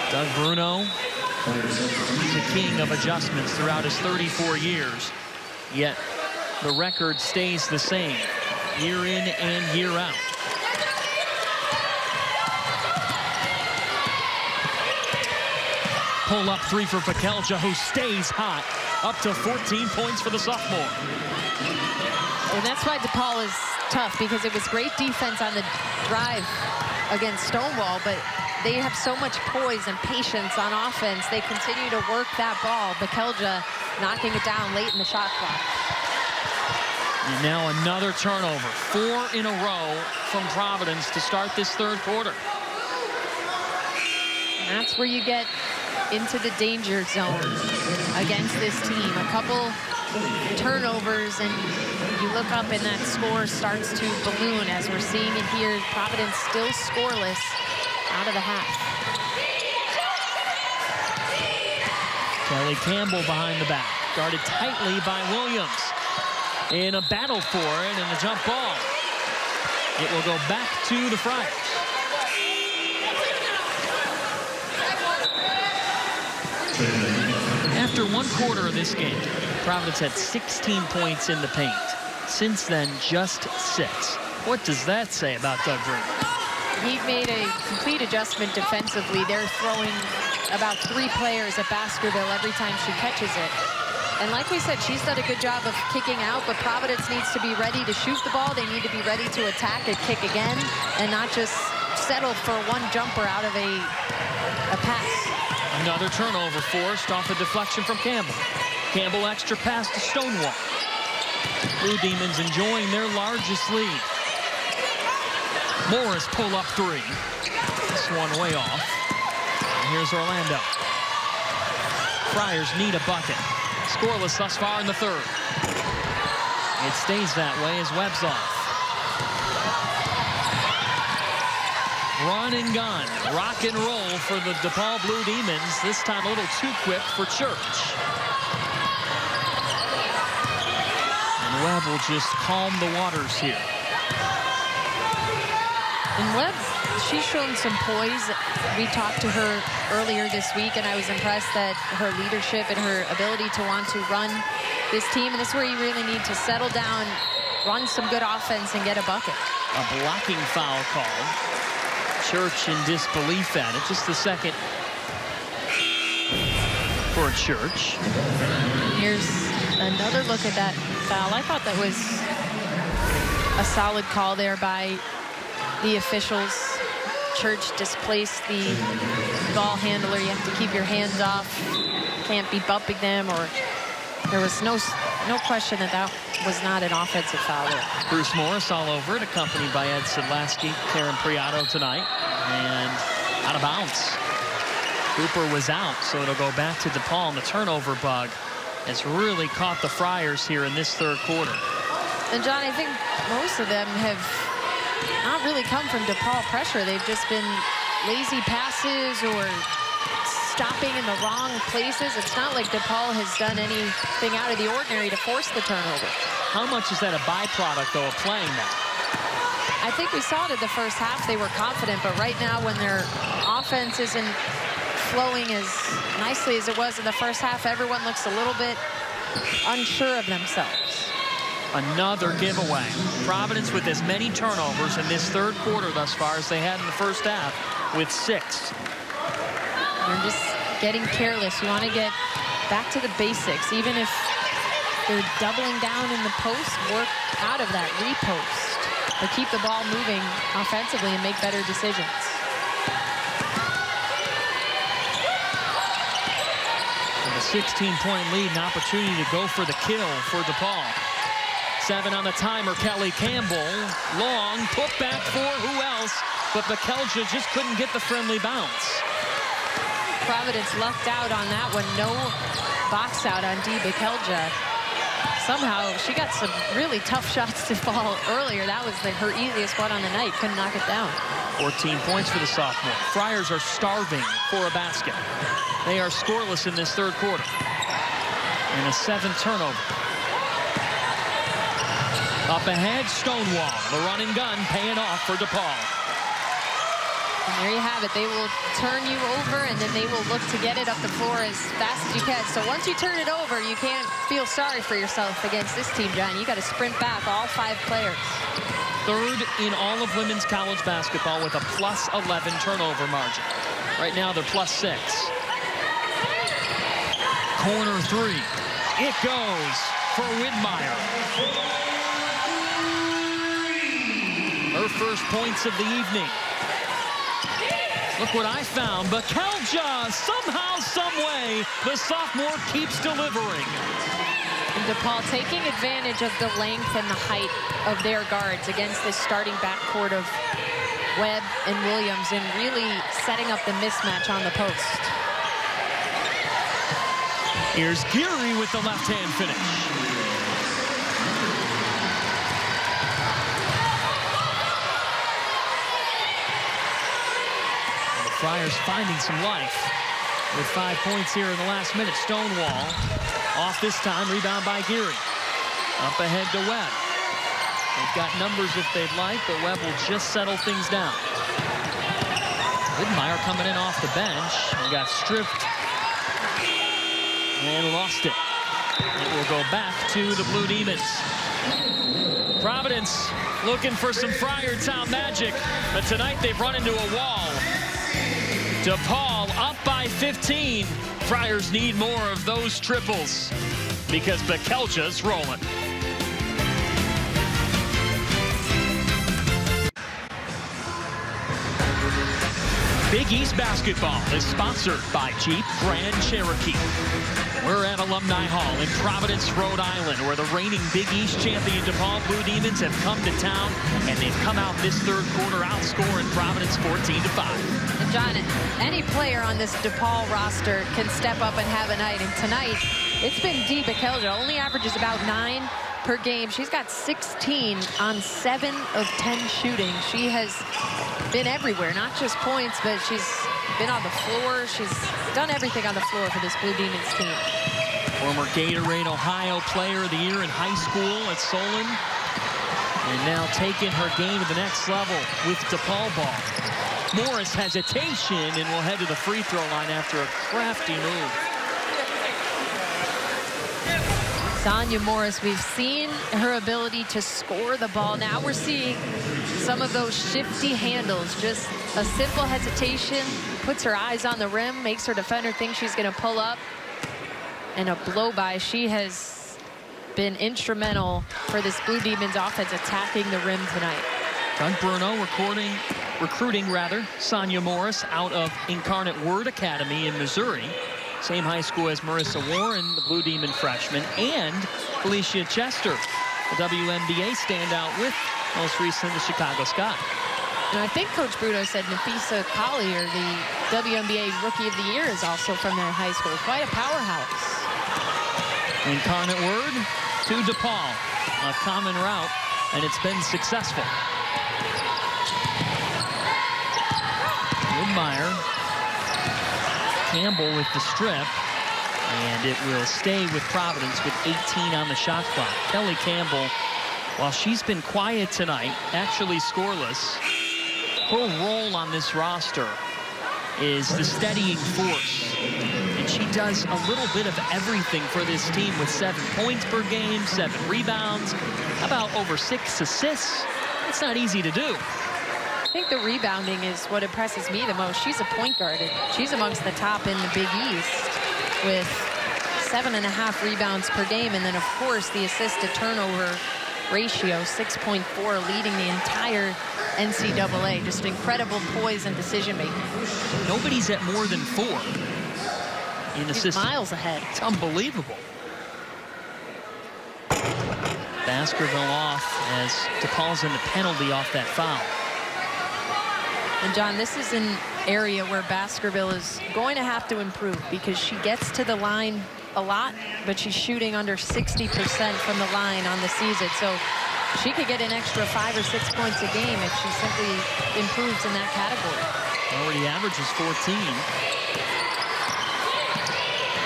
A: Doug Bruno, he's a king of adjustments throughout his 34 years. Yet the record stays the same year in and year out. Pull-up 3 for Pakelja, who stays hot, up to 14 points for the sophomore.
B: And that's why DePaul is tough, because it was great defense on the drive against Stonewall, but they have so much poise and patience on offense. They continue to work that ball. Bekelja knocking it down late in the shot clock.
A: And now another turnover. 4 in a row from Providence to start this third quarter.
B: And that's where you get into the danger zone against this team. A couple turnovers and you look up and that score starts to balloon, as we're seeing it here. Providence still scoreless out of the half.
A: Kelly Campbell behind the back, guarded tightly by Williams. In a battle for it, and the jump ball. It will go back to the Friars. After one quarter of this game, Providence had 16 points in the paint. Since then, just 6. What does that say about Doug Drew?
B: He made a complete adjustment defensively. They're throwing about 3 players at Baskerville every time she catches it. And like we said, she's done a good job of kicking out, but Providence needs to be ready to shoot the ball. They need to be ready to attack and kick again, and not just settle for one jumper out of a pass.
A: Another turnover forced off a deflection from Campbell. Campbell extra pass to Stonewall. Blue Demons enjoying their largest lead. Morris pull up 3. This one way off. And here's Orlando. Friars need a bucket. Scoreless thus far in the third. It stays that way as Webb's off. Run and gun, rock and roll for the DePaul Blue Demons. This time a little too quick for Church. And Webb will just calm the waters here.
B: And Webb, she's shown some poise. We talked to her earlier this week, and I was impressed at her leadership and her ability to want to run this team. And this is where you really need to settle down, run some good offense, and get a bucket.
A: A blocking foul call. Church in disbelief at it. Just the second for Church.
B: Here's another look at that foul. I thought that was a solid call there by the officials. Church displaced the ball handler. You have to keep your hands off. Can't be bumping them, or there was no question that that was not an offensive foul there.
A: Bruce Morris all over it, accompanied by Ed Sedlasky, Karen Priato tonight, and out of bounds. Cooper was out, so it'll go back to DePaul, and the turnover bug has really caught the Friars here in this third quarter.
B: And John, I think most of them have not really come from DePaul pressure. They've just been lazy passes or stopping in the wrong places. It's not like DePaul has done anything out of the ordinary to force the turnover.
A: How much is that a byproduct, though, of playing that?
B: I think we saw it in the first half. They were confident, but right now when their offense isn't flowing as nicely as it was in the first half, everyone looks a little bit unsure of themselves.
A: Another giveaway. Providence with as many turnovers in this third quarter thus far as they had in the first half, with 6.
B: You're just getting careless. You want to get back to the basics. Even if they're doubling down in the post, work out of that repost. But keep the ball moving offensively and make better decisions.
A: And a 16-point lead, an opportunity to go for the kill for DePaul. 7 on the timer, Kelly Campbell. Long, put back for who else? But Bekelja just couldn't get the friendly bounce.
B: Providence lucked out on that one. No box out on D. Bekelja. Somehow, she got some really tough shots to fall earlier. That was her easiest one on the night. Couldn't knock it down.
A: 14 points for the sophomore. Friars are starving for a basket. They are scoreless in this third quarter. And a 7th turnover. Up ahead, Stonewall. The run and gun paying off for DePaul.
B: And there you have it. They will turn you over, and then they will look to get it up the floor as fast as you can. So once you turn it over, you can't feel sorry for yourself against this team, John. You got to sprint back, all 5 players.
A: 3rd in all of women's college basketball with a +11 turnover margin. Right now, they're +6. Corner 3. It goes for Widmeyer. her first points of the evening. Look what I found. Bekelja, somehow, someway, the sophomore keeps delivering.
B: And DePaul taking advantage of the length and the height of their guards against this starting backcourt of Webb and Williams, and really setting up the mismatch on the post.
A: Here's Geary with the left-hand finish. The Friars finding some life with 5 points here in the last minute. Stonewall off this time, rebound by Geary. Up ahead to Webb. They've got numbers if they'd like, but Webb will just settle things down. Widmeyer coming in off the bench and got stripped and lost it. It will go back to the Blue Demons. Providence looking for some Friartown magic, but tonight they've run into a wall. DePaul up by 15. Friars need more of those triples because Bekelja's rolling. Big East basketball is sponsored by Jeep Grand Cherokee. We're at Alumni Hall in Providence, Rhode Island, where the reigning Big East champion DePaul Blue Demons have come to town, and they've come out this third quarter outscoring Providence 14-5.
B: And John, any player on this DePaul roster can step up and have a night, and tonight it's been Dee Bekelja. Only averages about 9 per game. She's got 16 on 7 of 10 shooting. She has been everywhere, not just points, but she's been on the floor. She's done everything on the floor for this Blue Demons team.
A: Former Gatorade Ohio Player of the Year in high school at Solon, and now taking her game to the next level with DePaul ball. Morris hesitation and will head to the free throw line after a crafty move.
B: Sonya Morris, we've seen her ability to score the ball. Now we're seeing some of those shifty handles. Just a simple hesitation, puts her eyes on the rim, makes her defender think she's going to pull up. And a blow by. She has been instrumental for this Blue Demons offense attacking the rim tonight.
A: Doug Bruno recruiting Sonya Morris out of Incarnate Word Academy in Missouri. Same high school as Marissa Warren, the Blue Demon freshman, and Felicia Chester, the WNBA standout with most recently the Chicago Sky.
B: And I think Coach Bruno said Nafisa Collier, the WNBA Rookie of the Year, is also from that high school. Quite a powerhouse.
A: Incarnate Word to DePaul, a common route, and it's been successful. Widmeyer. Campbell with the strip, and it will stay with Providence with 18 on the shot clock. Kelly Campbell, while she's been quiet tonight, actually scoreless, her role on this roster is the steadying force. And she does a little bit of everything for this team with 7 points per game, 7 rebounds, about over 6 assists. It's not easy to do.
B: I think the rebounding is what impresses me the most. She's a point guard, and she's amongst the top in the Big East with 7.5 rebounds per game. And then, of course, the assist-to-turnover ratio, 6.4, leading the entire NCAA. Just incredible poise and decision-making.
A: Nobody's at more than 4 in assists.
B: Miles ahead.
A: It's unbelievable. Baskerville off as DePaul's in the penalty off that foul.
B: And John, this is an area where Baskerville is going to have to improve because she gets to the line a lot, but she's shooting under 60% from the line on the season. So she could get an extra 5 or 6 points a game if she simply improves in that category.
A: Already averages 14.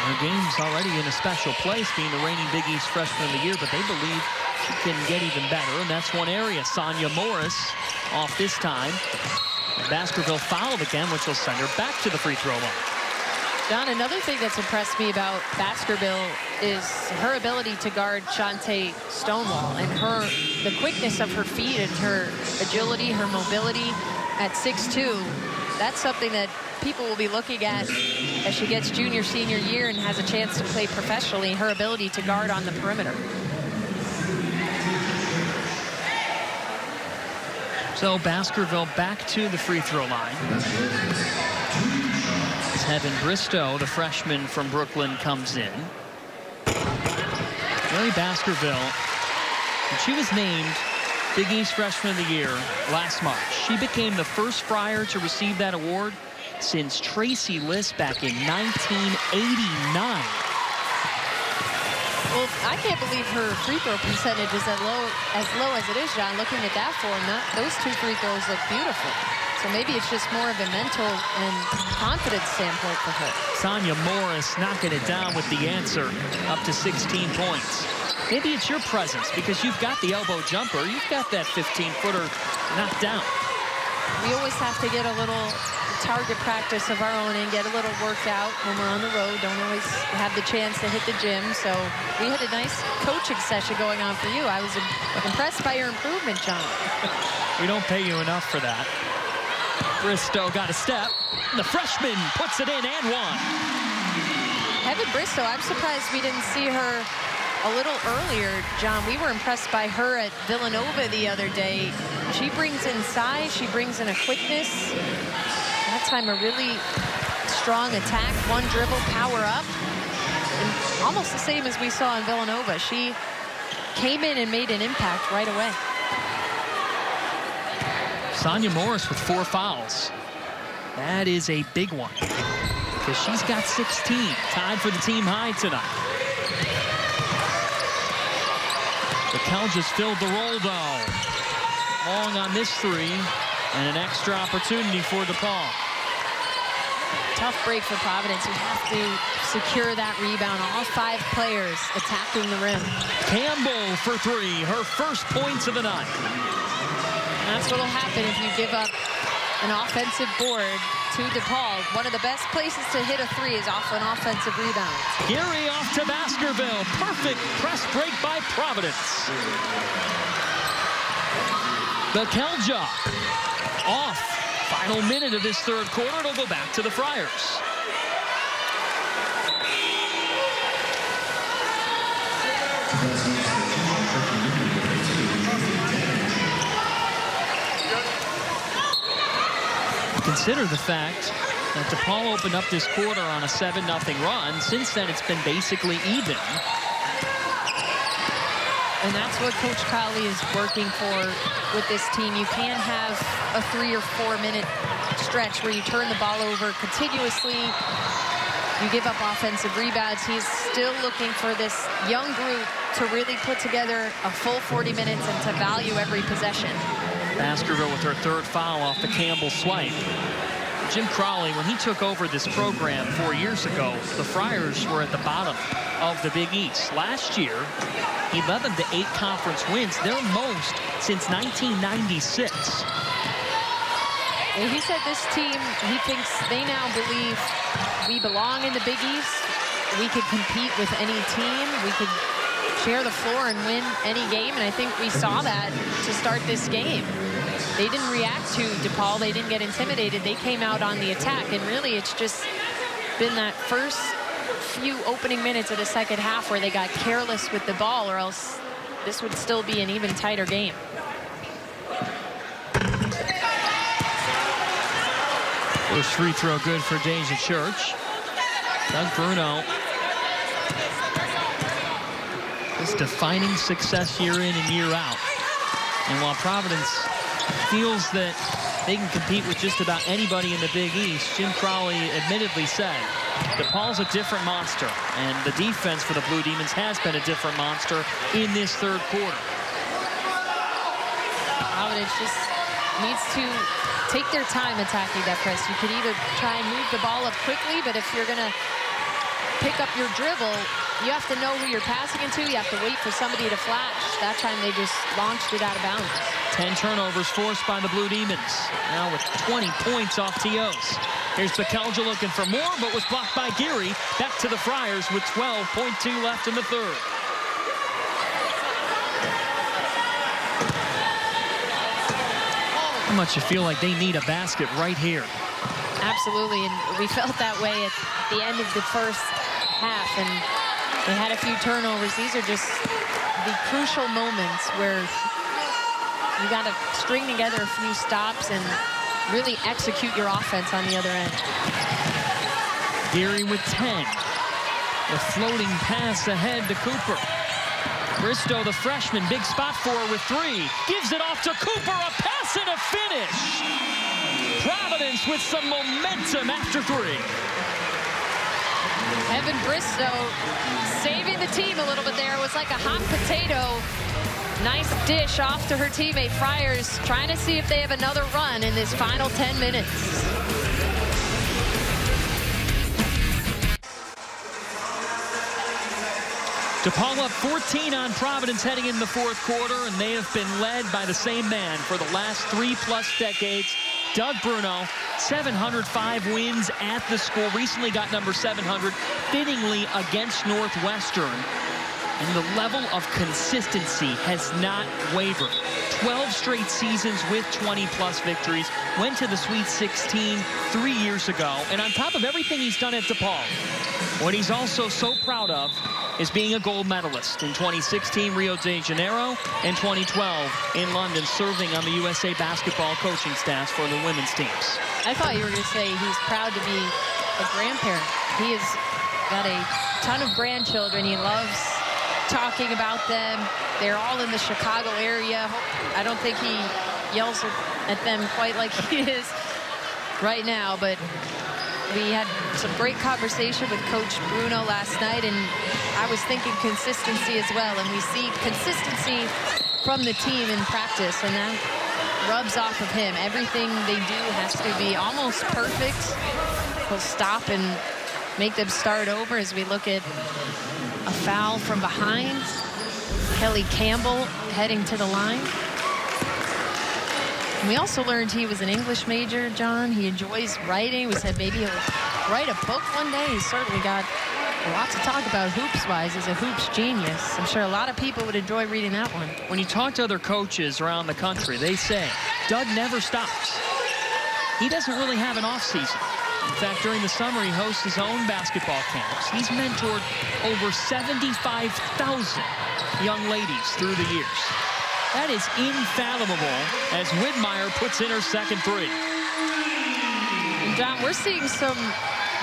A: Her game's already in a special place, being the reigning Big East Freshman of the Year, but they believe she can get even better, and that's one area. Sonya Morris off this time. Baskerville fouled again, which will send her back to the free throw line.
B: John, another thing that's impressed me about Baskerville is her ability to guard Shantae Stonewall, and the quickness of her feet and her agility, her mobility at 6'2". That's something that people will be looking at as she gets junior, senior year and has a chance to play professionally, her ability to guard on the perimeter.
A: So Baskerville back to the free throw line. Heaven Bristow, the freshman from Brooklyn, comes in. Mary Baskerville, when she was named Big East Freshman of the Year last March, she became the first Friar to receive that award since Tracy List back in 1989.
B: Well, I can't believe her free throw percentage is as low as it is, John. Looking at that form, those 2 free throws look beautiful. So maybe it's just more of a mental and confidence standpoint for her.
A: Sonia Morris knocking it down with the answer, up to 16 points. Maybe it's your presence because you've got the elbow jumper. You've got that 15-footer knocked down.
B: We always have to get a little target practice of our own and get a little workout when we're on the road. Don't always have the chance to hit the gym. So we had a nice coaching session going on for you. I was impressed by your improvement, John.
A: We don't pay you enough for that. Bristow got a step. The freshman puts it in and one.
B: Heaven Bristow, I'm surprised we didn't see her a little earlier, John. We were impressed by her at Villanova the other day. She brings in size, she brings in a quickness. That time a really strong attack, one dribble, power up. And almost the same as we saw in Villanova. She came in and made an impact right away.
A: Sonia Morris with 4 fouls. That is a big one because she's got 16, tied for the team high tonight. McKell just filled the roll, though. Long on this 3, and an extra opportunity for DePaul.
B: Tough break for Providence. You have to secure that rebound. All 5 players attacking the rim.
A: Campbell for 3, her first points of the night.
B: And that's what will happen if you give up an offensive board to DePaul. One of the best places to hit a 3 is off an offensive rebound.
A: Geary off to Baskerville. Perfect press break by Providence. Bekelja off. Final minute of this 3rd quarter. It'll go back to the Friars. Consider the fact that DePaul opened up this quarter on a 7-0 run. Since then, it's been basically even.
B: And that's what Coach Crowley is working for with this team. You can't have a 3 or 4 minute stretch where you turn the ball over continuously. You give up offensive rebounds. He's still looking for this young group to really put together a full 40 minutes and to value every possession.
A: Baskerville with her 3rd foul off the Campbell swipe. Jim Crowley, when he took over this program 4 years ago, the Friars were at the bottom of the Big East. Last year, 11 to 8 conference wins, their most since 1996.
B: Well, he said this team, he thinks they now believe we belong in the Big East. We could compete with any team. We could share the floor and win any game, and I think we saw that to start this game. They didn't react to DePaul. They didn't get intimidated. They came out on the attack, and really it's just been that first few opening minutes of the 2nd half where they got careless with the ball, or else this would still be an even tighter game.
A: First free throw good for Deja Church. Doug Bruno. This defining success year in and year out. And while Providence feels that they can compete with just about anybody in the Big East, Jim Crowley admittedly said DePaul's a different monster, and the defense for the Blue Demons has been a different monster in this 3rd quarter.
B: Providence just needs to take their time attacking that press. You could either try and move the ball up quickly, but if you're going to pick up your dribble, you have to know who you're passing it to. You have to wait for somebody to flash. That time they just launched it out of bounds.
A: 10 turnovers forced by the Blue Demons. Now with 20 points off TOs. Here's Bekelja looking for more, but was blocked by Geary. Back to the Friars with 12.2 left in the 3rd. How much you feel like they need a basket right here?
B: Absolutely, and we felt that way at the end of the 1st half, and they had a few turnovers. These are just the crucial moments where You got to string together a few stops and really execute your offense on the other end.
A: Geary with 10. The floating pass ahead to Cooper. Bristow, the freshman, big spot for her with 3. Gives it off to Cooper, a pass and a finish. Providence with some momentum after 3.
B: Evan Bristow saving the team a little bit there. It was like a hot potato. Nice dish off to her teammate. Friars trying to see if they have another run in this final 10 minutes.
A: DePaul up 14 on Providence heading in the 4th quarter, and they have been led by the same man for the last 3+ decades. Doug Bruno, 705 wins at the school. Recently got number 700, fittingly against Northwestern. And the level of consistency has not wavered. 12 straight seasons with 20+ victories. Went to the Sweet 16 3 years ago. And on top of everything he's done at DePaul, what he's also so proud of is being a gold medalist in 2016 Rio de Janeiro and 2012 in London, serving on the USA basketball coaching staffs for the women's teams.
B: I thought you were going to say he's proud to be a grandparent. He has got a ton of grandchildren. He loves talking about them. They're all in the Chicago area. I don't think he yells at them quite like he is right now, but we had some great conversation with Coach Bruno last night, and I was thinking consistency as well, and we see consistency from the team in practice, and that rubs off of him. Everything they do has to be almost perfect. He'll stop and make them start over as we look at a foul from behind. Kelly Campbell heading to the line. And we also learned he was an English major, John. He enjoys writing. We said maybe he'll write a book one day. He's certainly got a lot to talk about hoops-wise. He's a hoops genius. I'm sure a lot of people would enjoy reading that one.
A: When you talk to other coaches around the country, they say, Doug never stops. He doesn't really have an off-season. In fact, during the summer, he hosts his own basketball camps. He's mentored over 75,000 young ladies through the years. That is infallible as Widmeyer puts in her second 3.
B: And John, we're seeing some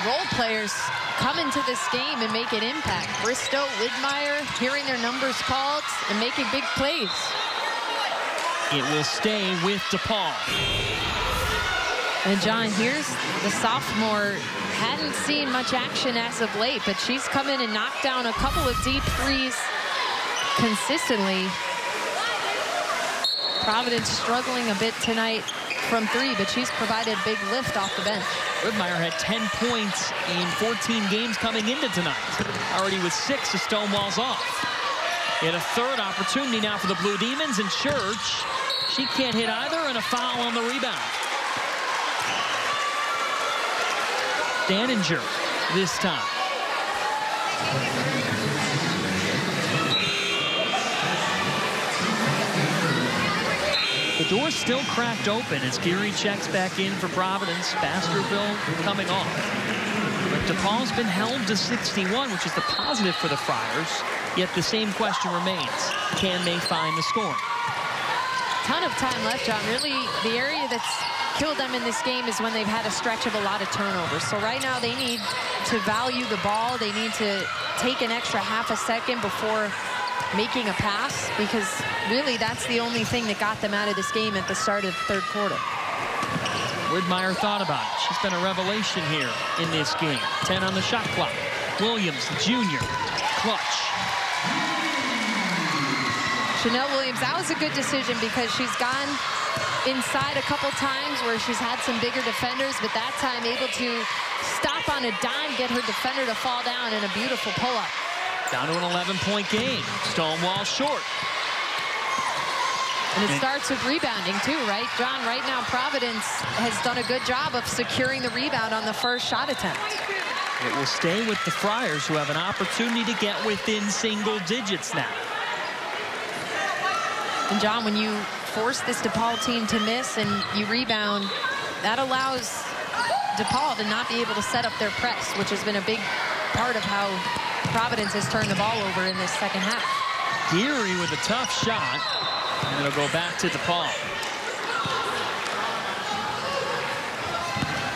B: role players come into this game and make an impact. Bristow, Widmeyer, hearing their numbers called and making big plays.
A: It will stay with DePaul.
B: And John, here's the sophomore. Hadn't seen much action as of late, but she's come in and knocked down a couple of deep threes consistently. Providence struggling a bit tonight from 3, but she's provided a big lift off the bench.
A: Widmeyer had 10 points in 14 games coming into tonight. Already with 6 the Stonewalls off. Yet a third opportunity now for the Blue Demons, and Church, she can't hit either, and a foul on the rebound. Daninger this time. The door's still cracked open as Geary checks back in for Providence. Baskerville coming off. But DePaul's been held to 61, which is the positive for the Friars. Yet the same question remains. Can they find the score?
B: Ton of time left, John. Really, the area that's killed them in this game is when they've had a stretch of a lot of turnovers. So right now they need to value the ball. They need to take an extra half a second before making a pass, because really that's the only thing that got them out of this game at the start of the 3rd quarter.
A: Widmeyer thought about it. She's been a revelation here in this game. 10 on the shot clock. Williams, the junior, clutch.
B: Chanel Williams, that was a good decision because she's gone inside a couple times where she's had some bigger defenders, but that time able to stop on a dime, get her defender to fall down, in a beautiful pull-up.
A: Down to an 11-point game. Stonewall short.
B: And it starts with rebounding too, right, John? Right now, Providence has done a good job of securing the rebound on the first shot attempt.
A: It will stay with the Friars, who have an opportunity to get within single digits now.
B: And John, when you force this DePaul team to miss and you rebound, that allows DePaul to not be able to set up their press, which has been a big part of how Providence has turned the ball over in this second half.
A: Geary with a tough shot. And it'll go back to DePaul.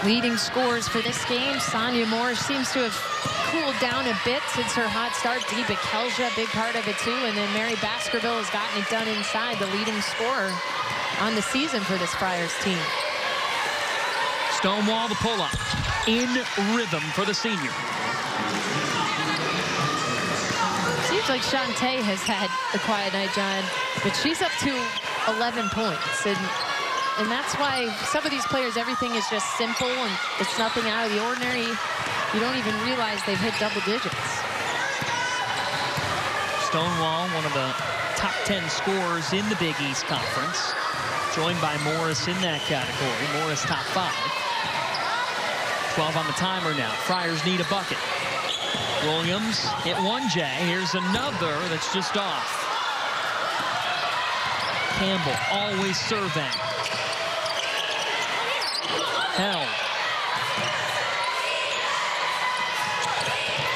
B: Leading scores for this game, Sonia Morris seems to have cooled down a bit since her hot start. DePaul, big part of it too. And then Mary Baskerville has gotten it done inside, the leading scorer on the season for this Friars team.
A: Stonewall, the pull-up. In rhythm for the senior.
B: Seems like Shantae has had a quiet night, John, but she's up to 11 points. And that's why some of these players, everything is just simple and it's nothing out of the ordinary. You don't even realize they've hit double digits.
A: Stonewall, one of the top 10 scorers in the Big East Conference. Joined by Morris in that category. Morris top 5. 12 on the timer now. Friars need a bucket. Williams hit one, Jay. Here's another that's just off. Campbell always serving.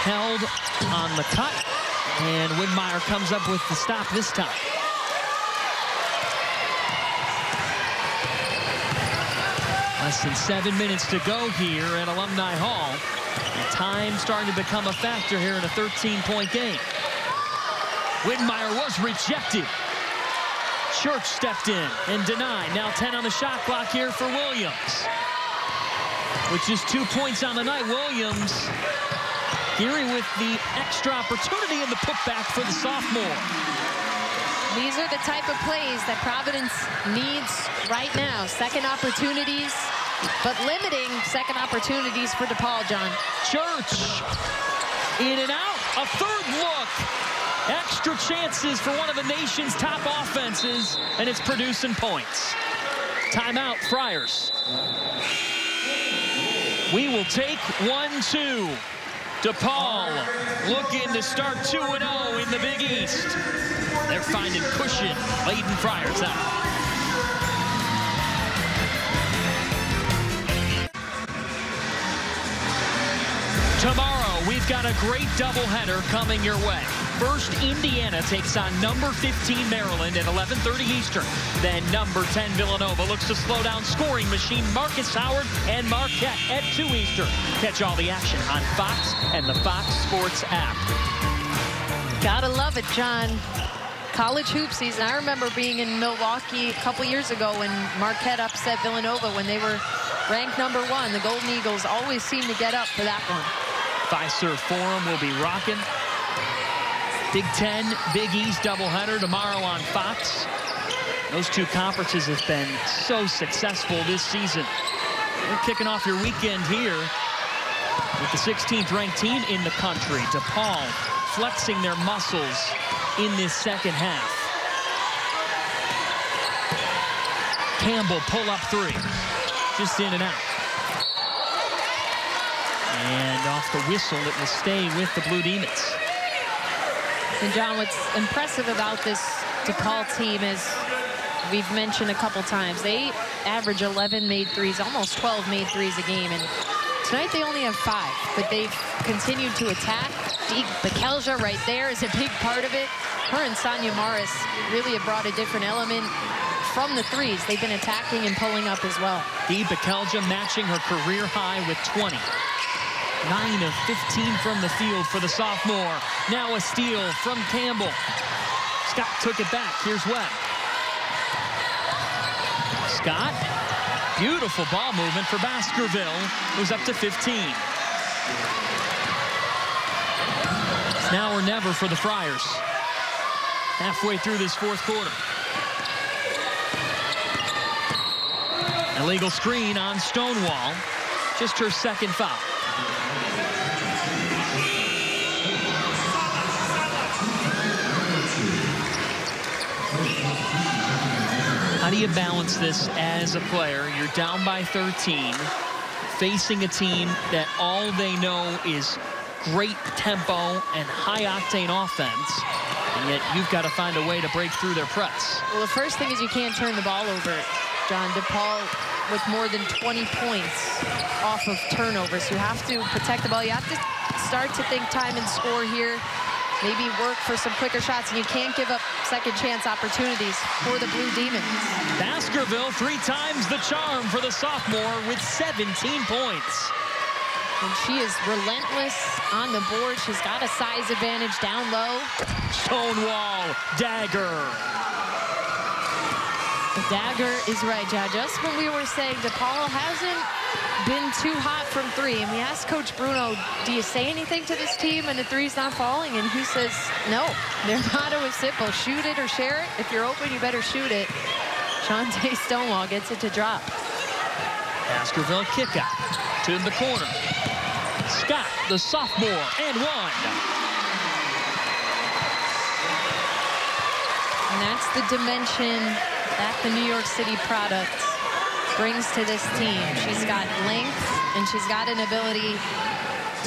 A: Held on the cut, and Widmeyer comes up with the stop this time. Less than 7 minutes to go here at Alumni Hall. And time starting to become a factor here in a 13-point game. Widmeyer was rejected. Church stepped in and denied. Now 10 on the shot clock here for Williams. With just 2 points on the night, Williams, Geary with the extra opportunity in the putback for the sophomore.
B: These are the type of plays that Providence needs right now. Second opportunities, but limiting second opportunities for DePaul, John.
A: Church, in and out, a third look. Extra chances for one of the nation's top offenses, and it's producing points. Timeout, Friars. We will take 1-2. DePaul looking to start 2-0 in the Big East. They're finding cushion. Layden Friars out. Tomorrow, we've got a great doubleheader coming your way. First, Indiana takes on number 15 Maryland at 11:30 Eastern. Then number 10 Villanova looks to slow down scoring machine Marcus Howard and Marquette at 2 Eastern. Catch all the action on Fox and the Fox Sports app.
B: Gotta love it, John. College hoop season. I remember being in Milwaukee a couple years ago when Marquette upset Villanova when they were ranked number 1. The Golden Eagles always seem to get up for that one.
A: Fiserv Forum will be rocking. Big Ten, Big East doubleheader tomorrow on Fox. Those two conferences have been so successful this season. You're kicking off your weekend here with the 16th ranked team in the country, DePaul, flexing their muscles in this second half. Campbell pull up 3, just in and out. And off the whistle, it will stay with the Blue Demons.
B: And John, what's impressive about this DePaul team is, we've mentioned a couple times, they average 11 made threes, almost 12 made threes a game. And tonight they only have 5, but they've continued to attack. DePaul right there is a big part of it. Her and Sonia Morris really have brought a different element from the threes. They've been attacking and pulling up as well.
A: DePaul matching her career high with 20. 9 of 15 from the field for the sophomore. Now a steal from Campbell. Scott took it back. Here's Webb. Scott, beautiful ball movement for Baskerville, who's up to 15. It's now or never for the Friars. Halfway through this fourth quarter. Illegal screen on Stonewall. Just her second foul. How do you balance this as a player? You're down by 13, facing a team that all they know is great tempo and high-octane offense, and yet you've got to find a way to break through their press.
B: Well, the first thing is you can't turn the ball over, John. DePaul with more than 20 points off of turnovers. You have to protect the ball. You have to start to think time and score here. maybe work for some quicker shots, and you can't give up second chance opportunities for the Blue Demons.
A: Baskerville 3 times the charm for the sophomore with 17 points.
B: And she is relentless on the board. She's got a size advantage down low.
A: Stonewall dagger.
B: The dagger is right, John. Just when we were saying DePaul hasn't been too hot from 3, and we asked Coach Bruno, do you say anything to this team and the 3's not falling? And he says, no. Their motto is simple: shoot it or share it. If you're open, you better shoot it. Shantae Stonewall gets it to drop.
A: Baskerville kick out to the corner. Scott, the sophomore, and 1.
B: And that's the dimension that the New York City product brings to this team. She's got length, and she's got an ability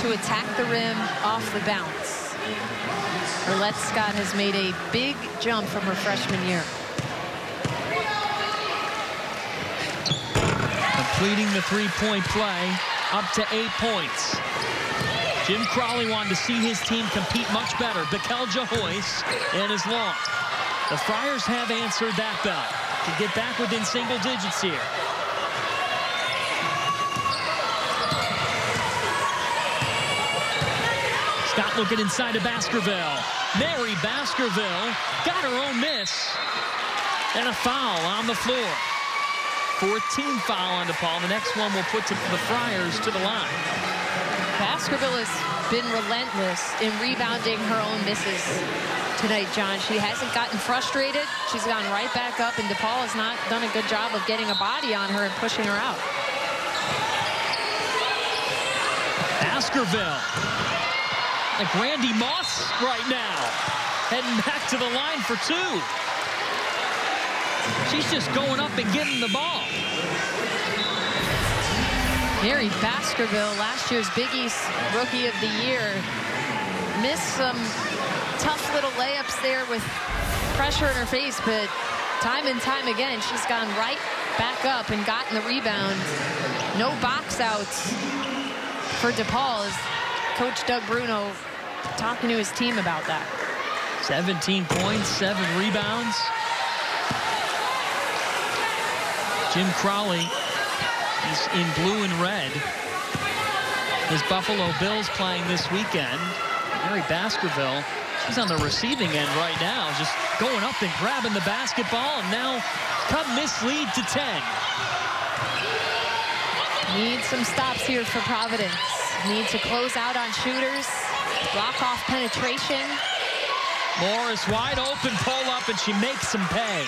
B: to attack the rim off the bounce. Roulette Scott has made a big jump from her freshman year.
A: Completing the 3-point play, up to 8 points. Jim Crowley wanted to see his team compete much better. Bekelja Hoyce and is long. The Friars have answered that bell to get back within single digits here. Scott looking inside of Baskerville. Mary Baskerville got her own miss. And a foul on the floor. 14 foul on DePaul. The next one will put the Friars to the line.
B: Baskerville has been relentless in rebounding her own misses tonight, John. She hasn't gotten frustrated. She's gone right back up, and DePaul has not done a good job of getting a body on her and pushing her out.
A: Baskerville, like Randy Moss right now, heading back to the line for 2. She's just going up and getting the ball.
B: Mary Baskerville, last year's Big East Rookie of the Year, missed some tough little layups there with pressure in her face, but time and time again, she's gone right back up and gotten the rebound. No box outs for DePaul, as Coach Doug Bruno talking to his team about that.
A: 17 points, 7 rebounds. Jim Crowley, he's in blue and red. His Buffalo Bills playing this weekend. Mary Baskerville, she's on the receiving end right now, just going up and grabbing the basketball, and now cut this lead to 10.
B: Need some stops here for Providence. Need to close out on shooters, block off penetration.
A: Morris wide open, pull up, and she makes them pay.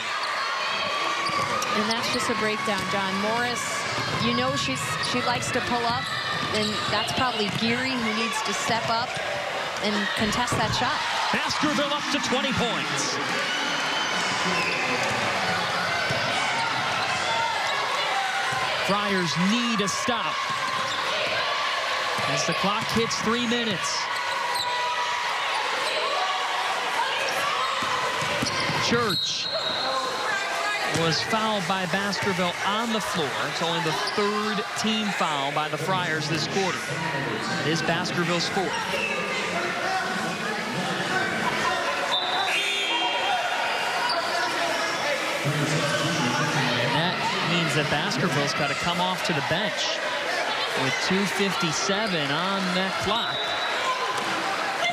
B: And that's just a breakdown, John. Morris, you know she likes to pull up, and that's probably Geary who needs to step up and contest that shot.
A: Baskerville up to 20 points. Friars need a stop as the clock hits 3 minutes. Church was fouled by Baskerville on the floor. It's only the 3rd team foul by the Friars this quarter. It is Baskerville's 4th. And that means that Baskerville's got to come off to the bench with 2:57 on that clock.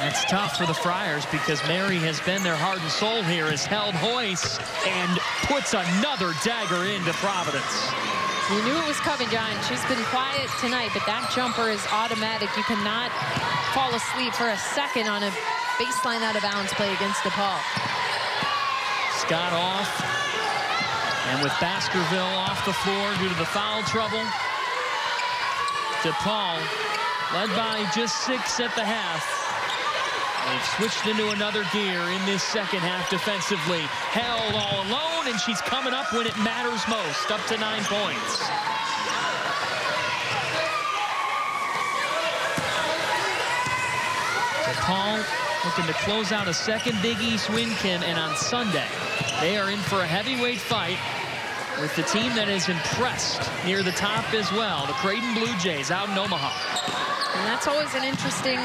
A: That's tough for the Friars because Mary has been their heart and soul here, has held Hoyce and puts another dagger into Providence.
B: You knew it was coming, John. She's been quiet tonight, but that jumper is automatic. You cannot fall asleep for a second on a baseline out of bounds play against DePaul.
A: Scott off, and with Baskerville off the floor due to the foul trouble, DePaul led by just 6 at the half. They've switched into another gear in this second half defensively. Held all alone, and she's coming up when it matters most, up to 9 points. DePaul looking to close out a second Big East win, Kim, and on Sunday, they are in for a heavyweight fight with the team that is impressed near the top as well, the Creighton Blue Jays out in Omaha.
B: And that's always an interesting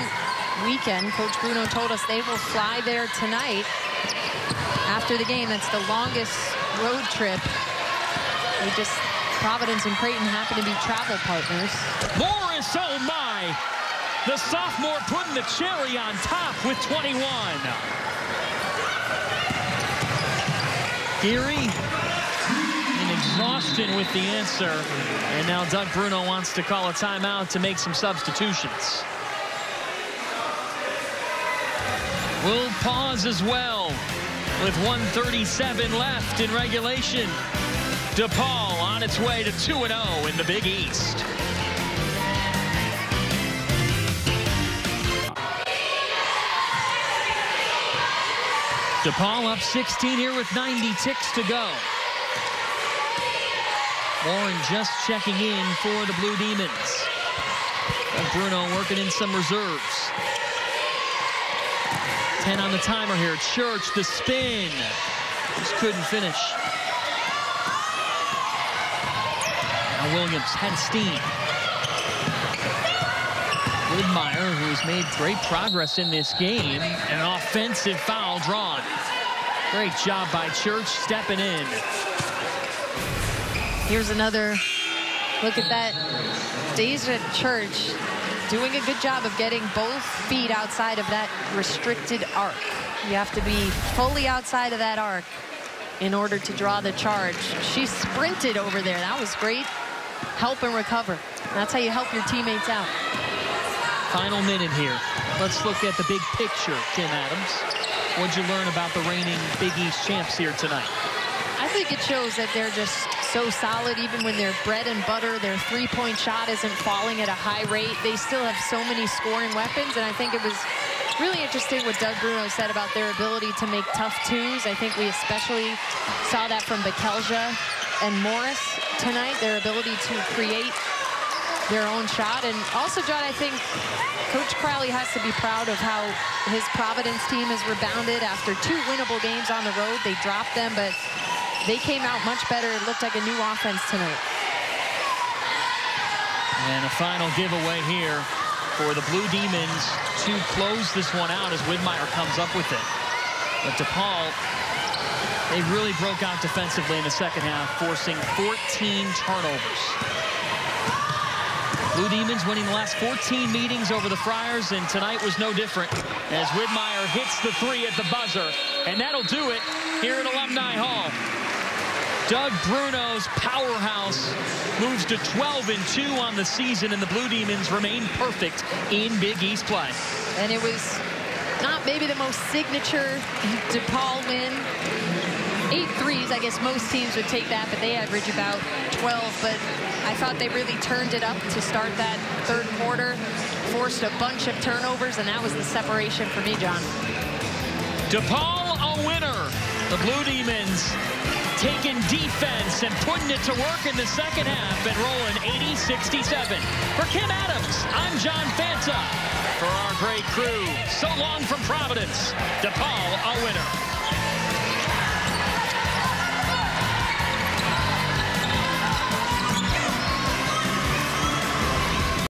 B: weekend. Coach Bruno told us they will fly there tonight after the game. That's the longest road trip. Providence and Creighton happen to be travel partners.
A: Morris, oh my! The sophomore putting the cherry on top with 21. Geary in exhaustion with the answer. And now Doug Bruno wants to call a timeout to make some substitutions. We'll pause as well with 1:37 left in regulation. DePaul on its way to 2-0 in the Big East. DePaul up 16 here with 90 ticks to go. Warren just checking in for the Blue Demons. Bruno working in some reserves. 10 on the timer here. Church, the spin. Just couldn't finish. Now Williams had steam. Widmeyer, who's made great progress in this game. An offensive foul drawn. Great job by Church stepping in.
B: Here's another look at that. Deja Church doing a good job of getting both feet outside of that restricted arc. You have to be fully outside of that arc in order to draw the charge. She sprinted over there. That was great. Help and recover. That's how you help your teammates out.
A: Final minute here. Let's look at the big picture, Kim Adams. What'd you learn about the reigning Big East champs here tonight?
B: I think it shows that they're just so solid. Even when their bread and butter, their three-point shot isn't falling at a high rate, they still have so many scoring weapons. And I think it was really interesting what Doug Bruno said about their ability to make tough twos. I think we especially saw that from Bekelja and Morris tonight, their ability to create their own shot. And also, John, I think Coach Crowley has to be proud of how his Providence team has rebounded after 2 winnable games on the road. They dropped them, but they came out much better. It looked like a new offense tonight.
A: And a final giveaway here for the Blue Demons to close this one out as Widmeyer comes up with it. But DePaul, they really broke out defensively in the second half, forcing 14 turnovers. Blue Demons winning the last 14 meetings over the Friars, and tonight was no different as Widmeyer hits the 3 at the buzzer. And that'll do it here at Alumni Hall. Doug Bruno's powerhouse moves to 12-2 on the season, and the Blue Demons remain perfect in Big East play.
B: And it was not maybe the most signature DePaul win. 8 threes, I guess most teams would take that, but they average about 12. But I thought they really turned it up to start that third quarter, forced a bunch of turnovers, and that was the separation for me, John.
A: DePaul a winner. The Blue Demons taking defense and putting it to work in the second half and rolling 80-67. For Kim Adams, I'm John Fanta. For our great crew, so long from Providence, DePaul a winner.